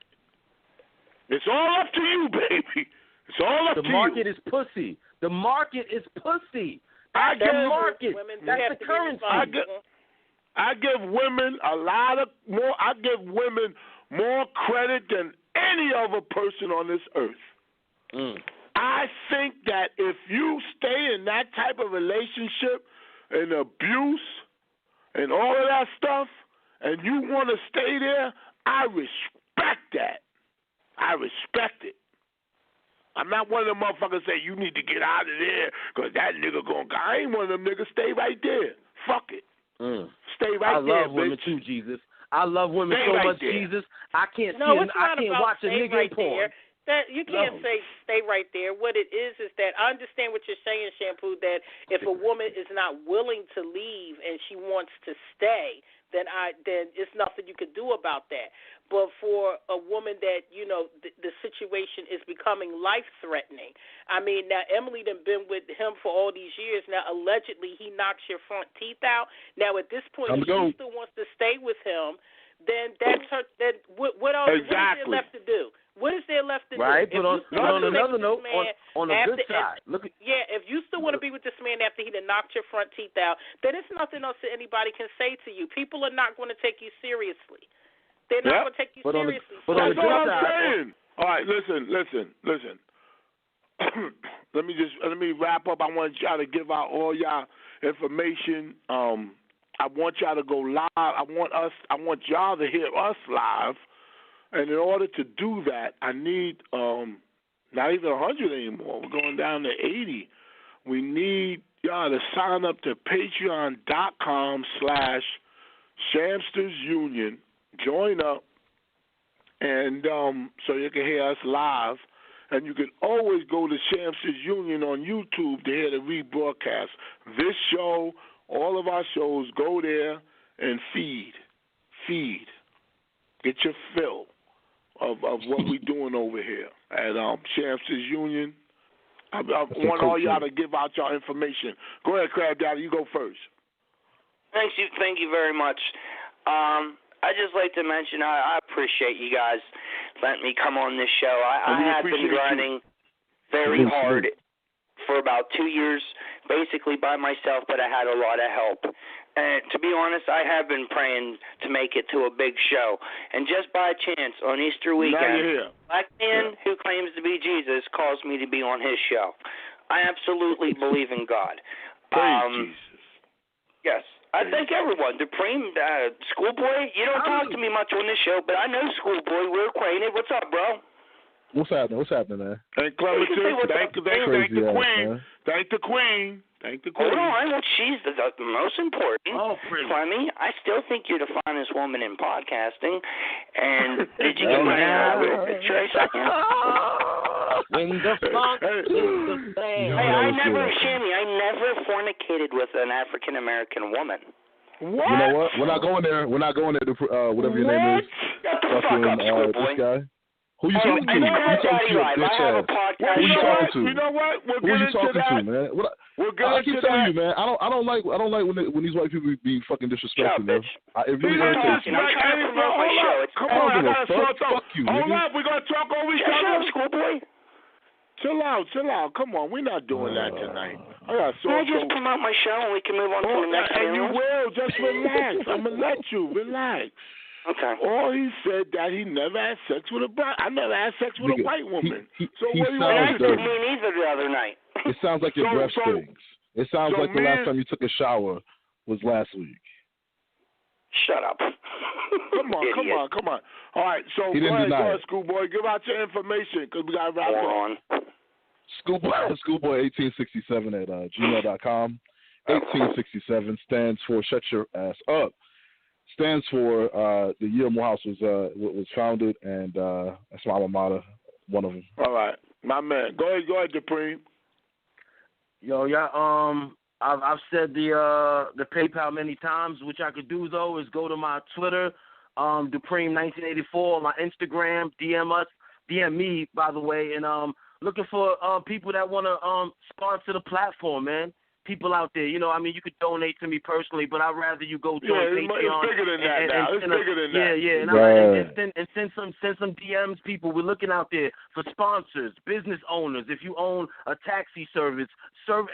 It's all up to you, baby. It's all up to you. The market is pussy. The market is pussy. That's the currency. I give women a lot of more. I give women more credit than any other person on this earth. I think that if you stay in that type of relationship and abuse and all of that stuff, and you want to stay there, I respect that. I respect it. I'm not one of them motherfuckers say you need to get out of there because that nigga going to go. I ain't one of them niggas. Stay right there. Fuck it. Stay right there, I love women too, Jesus. I love women so much, Jesus. I can't watch a nigga in porn. That you can't say stay right there. What it is that I understand what you're saying, Shampoo, that if a woman is not willing to leave and she wants to stay, then it's nothing you could do about that. But for a woman that, the situation is becoming life-threatening. I mean, now Emily done been with him for all these years. Now, allegedly, he knocks your front teeth out. Now, at this point, if she still wants to stay with him, then that's her. Then what else? Exactly. What is there left to do? What is there left to do? Right, but on another note, on the good side, if you still want to be with this man after he done knocked your front teeth out, then there's nothing else that anybody can say to you. People are not going to take you seriously. They're not going to take you seriously. That's what I'm saying. All right, listen. let me wrap up. I want y'all to give out all y'all information. I want y'all to go live. I want y'all to hear us live. And in order to do that, I need not even 100 anymore. We're going down to 80. We need y'all to sign up to patreon.com/ShamstersUnion. Join up, and so you can hear us live. And you can always go to Shamsters Union on YouTube to hear the rebroadcast. This show, all of our shows, go there and feed. Get your fill of what we're doing over here at Shamsters Union. I want all y'all to give out y'all information. Go ahead, Krab Daddy. You go first. Thank you very much. I just like to mention I appreciate you guys letting me come on this show. I have been grinding very hard for about 2 years, basically by myself, but I had a lot of help. And to be honest, I have been praying to make it to a big show. And just by chance, on Easter weekend, a black man who claims to be Jesus calls me to be on his show. I absolutely believe in God. Praise Jesus. Yes. I thank everyone. Dupreme, Schoolboy, you don't talk to me much on this show, but I know Schoolboy. We're acquainted. What's up, bro? What's happening, man? Thank Clementine. Thank the Queen. Thank the Queen. Hold on. Well, she's the most important. Oh, pretty. Clemmy, I still think you're the finest woman in podcasting. And did you get my picture I sent you? When the funk is the same. I never fornicated with an African American woman. What? You know what? We're not going there. Whatever your name is. Shut the fuck up, Schoolboy. This guy. Who you talking to? Who you talking to? You know what? Who you talking to, man? I keep telling you, man. I don't like when these white people be fucking disrespectful, man. If you irritate me, I'm trying to promote my show. Come on, I gotta fuck you, nigga. Hold up, we're gonna talk over each other. Shut up, Schoolboy. Chill out. Come on, we're not doing that tonight. Can I just promote my show and we can move on to the next And you will. Just relax. I'm gonna let you relax. Okay. All he said that he never had sex with a black. I never had sex with a white woman. So what do you want to do? Me neither the other night. It sounds like your breath stinks. It sounds like the last time you took a shower was last week. Shut up. Come on. All right, so go ahead, Schoolboy. Give out your information because we got to wrap up. Schoolboy1867 at gmail.com. 1867 stands for Shut Your Ass Up. Stands for the year Morehouse was founded, and that's my alma mater, one of them. All right, my man. Go ahead, Dupreme. Yo, I've said the PayPal many times. Which I could do though is go to my Twitter, Dupreme1984, my Instagram, DM me by the way, and looking for people that want to sponsor the platform, man. People out there, you could donate to me personally, but I'd rather you go join Patreon. It's bigger than that now. It's bigger than that. Yeah, and send some DMs, people. We're looking out there for sponsors, business owners. If you own a taxi service,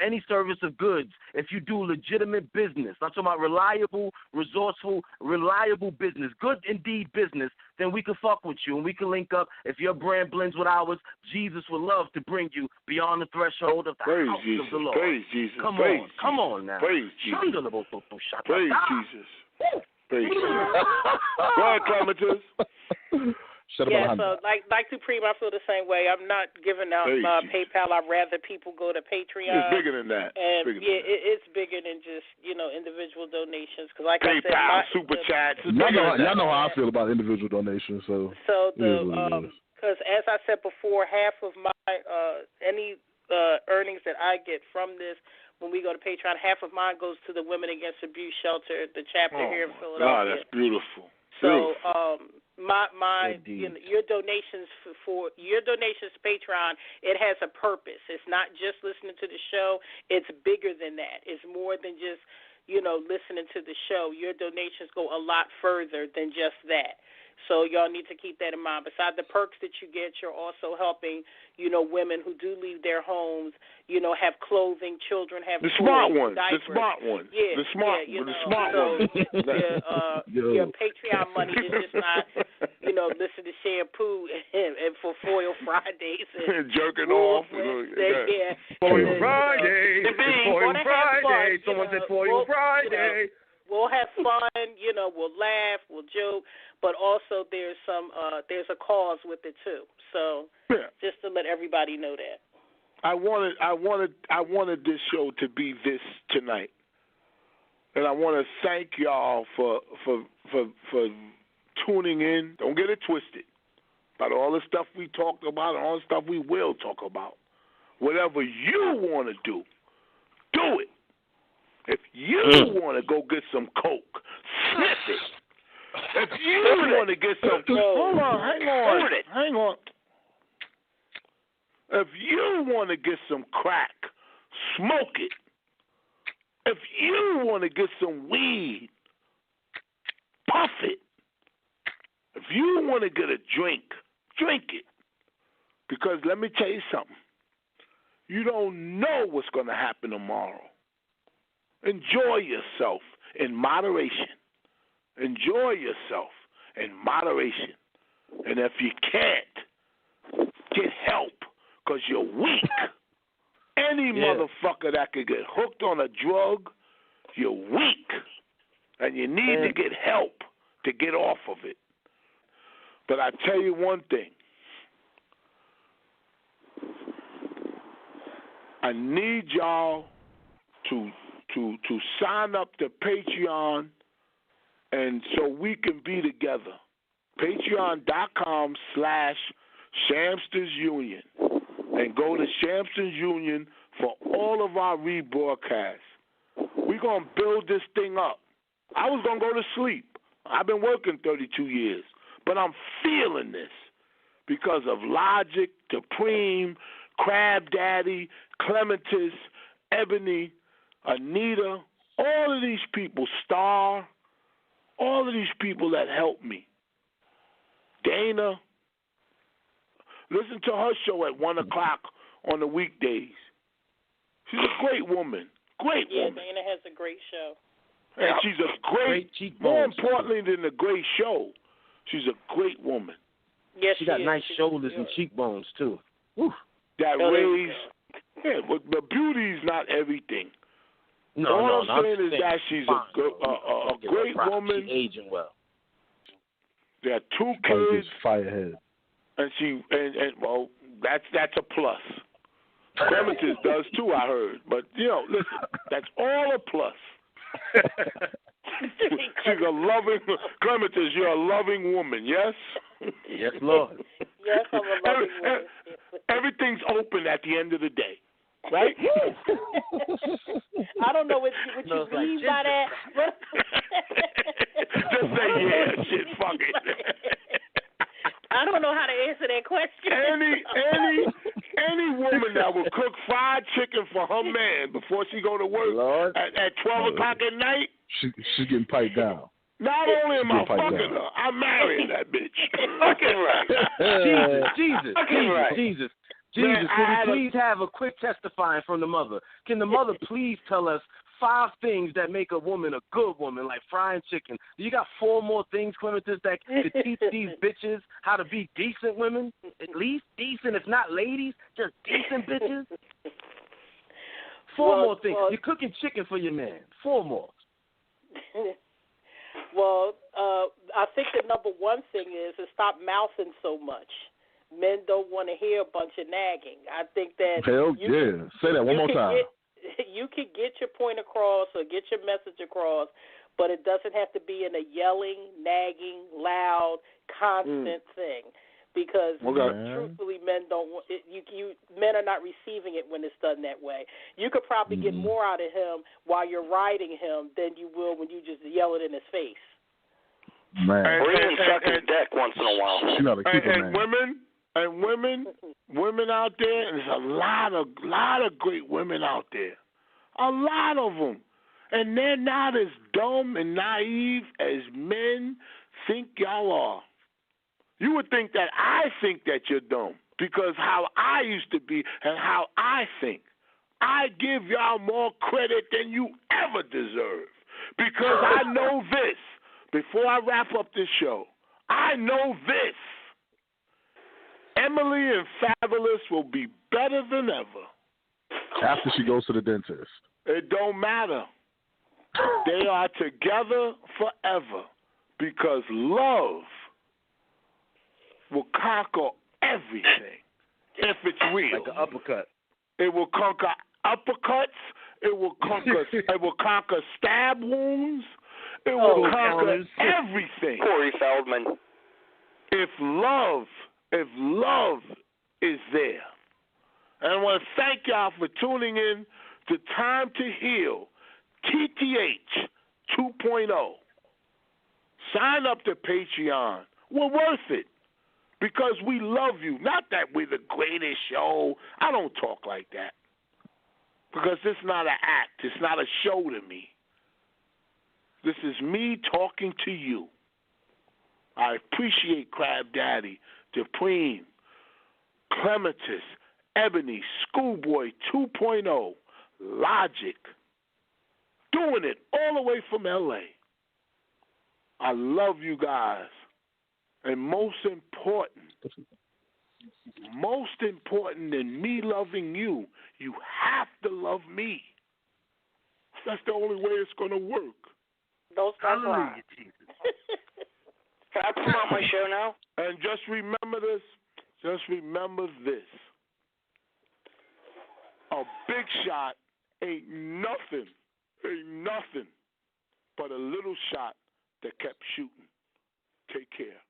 any service of goods. If you do legitimate business, I'm talking about reliable, resourceful, reliable business, good indeed business, then we can fuck with you and we can link up. If your brand blends with ours, Jesus would love to bring you beyond the threshold of the house of the Lord. Praise Jesus. Come on now. Praise Jesus. Praise Jesus. Praise Jesus. Go ahead, Clementine. So like Supreme, I feel the same way. I'm not giving out PayPal. I'd rather people go to Patreon. It's bigger than that. And it's bigger than just individual donations. Because like PayPal, I said, super chats. Y'all know how I feel about individual donations. So the Because as I said before, half of my any earnings that I get from this, when we go to Patreon, half of mine goes to the Women Against Abuse Shelter, the chapter here in Philadelphia. God, that's beautiful. So, your donations for your donations to Patreon, it has a purpose. It's not just listening to the show. It's bigger than that. It's more than just, listening to the show. Your donations go a lot further than just that. So y'all need to keep that in mind. Besides the perks that you get, you're also helping, women who do leave their homes, have clothing, children have the toys, smart ones, diapers. The smart ones. Yeah, the smart ones. Your Patreon money is just not, listen to Shampoo and for Foil Fridays and jerking off. Foil Friday. Foil Friday. Someone said Foil Friday. We'll have fun, we'll laugh, we'll joke, but also there's a cause with it too. So just to let everybody know that. I wanted this show to be this tonight, and I want to thank y'all for tuning in. Don't get it twisted about all the stuff we talked about and all the stuff we will talk about. Whatever you want to do, do it. If you want to go get some coke, sniff it. If you want to get some, hang on. If you want to get some crack, smoke it. If you want to get some weed, puff it. If you want to get a drink, drink it. Because let me tell you something. You don't know what's going to happen tomorrow. Enjoy yourself in moderation. Enjoy yourself in moderation. And if you can't, get help because you're weak. Any motherfucker that could get hooked on a drug, you're weak. And you need to get help to get off of it. But I tell you one thing. I need y'all to sign up to Patreon, and so we can be together. Patreon.com/ShamstersUnion, and go to Shamsters Union for all of our rebroadcasts. We're going to build this thing up. I was going to go to sleep. I've been working 32 years, but I'm feeling this because of Logic, Supreme, Krab Daddy, Clematis, Ebony, Anita, all of these people, Star, all of these people that helped me. Dana, listen to her show at 1 o'clock on the weekdays. She's a great woman. Great woman. Dana has a great show. And she's a great more importantly than a great show, she's a great woman. Yes, she got nice shoulders and cheekbones, too. Woo. That raised, but beauty's not everything. All I'm saying is that she's a great woman. She's aging well. They have 2 kids. Firehead. And well, that's a plus. Clematis does too, I heard. But listen, that's all a plus. She's a loving Clematis. You're a loving woman, yes? Yes, Lord. Yes, I'm a loving woman. Everything's open at the end of the day. Right? I don't know what you mean by that. Just say shit, fuck it. I don't know how to answer that question. Any woman that will cook fried chicken for her man before she go to work at 12 o'clock at night, she's getting piped down. Not only am I fucking her, I'm marrying that bitch. Fucking right. Jesus. Man, can we please have a quick testifying from the mother? Can the mother please tell us 5 things that make a woman a good woman, like frying chicken? You got 4 more things, Clematis, that could teach these bitches how to be decent women? At least decent, if not ladies, just decent bitches? 4 more things. You're cooking chicken for your man. 4 more. Well, I think the number one thing is to stop mouthing so much. Men don't want to hear a bunch of nagging. I think that Say that one more time. You can get your point across or get your message across, but it doesn't have to be in a yelling, nagging, loud, constant thing. because truthfully, men don't. Men are not receiving it when it's done that way. You could probably get more out of him while you're riding him than you will when you just yell it in his face. Man, or even suck his dick once in a while. And women out there, and there's a lot of great women out there, a lot of them, and they're not as dumb and naive as men think y'all are. You would think that I think that you're dumb because how I used to be and how I think. I give y'all more credit than you ever deserve because I know this. Before I wrap up this show, I know this. Emily and Fabulous will be better than ever. After she goes to the dentist. It don't matter. They are together forever because love will conquer everything if it's real. Like an uppercut. It will conquer uppercuts. It will conquer stab wounds. It will conquer everything. Corey Feldman. If love is there. And I want to thank y'all for tuning in to Time to Heal, TTH 2.0. Sign up to Patreon. We're worth it because we love you. Not that we're the greatest show. I don't talk like that because it's not an act. It's not a show to me. This is me talking to you. I appreciate Krab Daddy, Dupreme, Clematis, Ebony, Schoolboy 2.0, Logic, doing it all the way from L.A. I love you guys. And most important than me loving you, you have to love me. That's the only way it's going to work. Don't start crying. Can I promote my show now? And just remember this. A big shot ain't nothing but a little shot that kept shooting. Take care.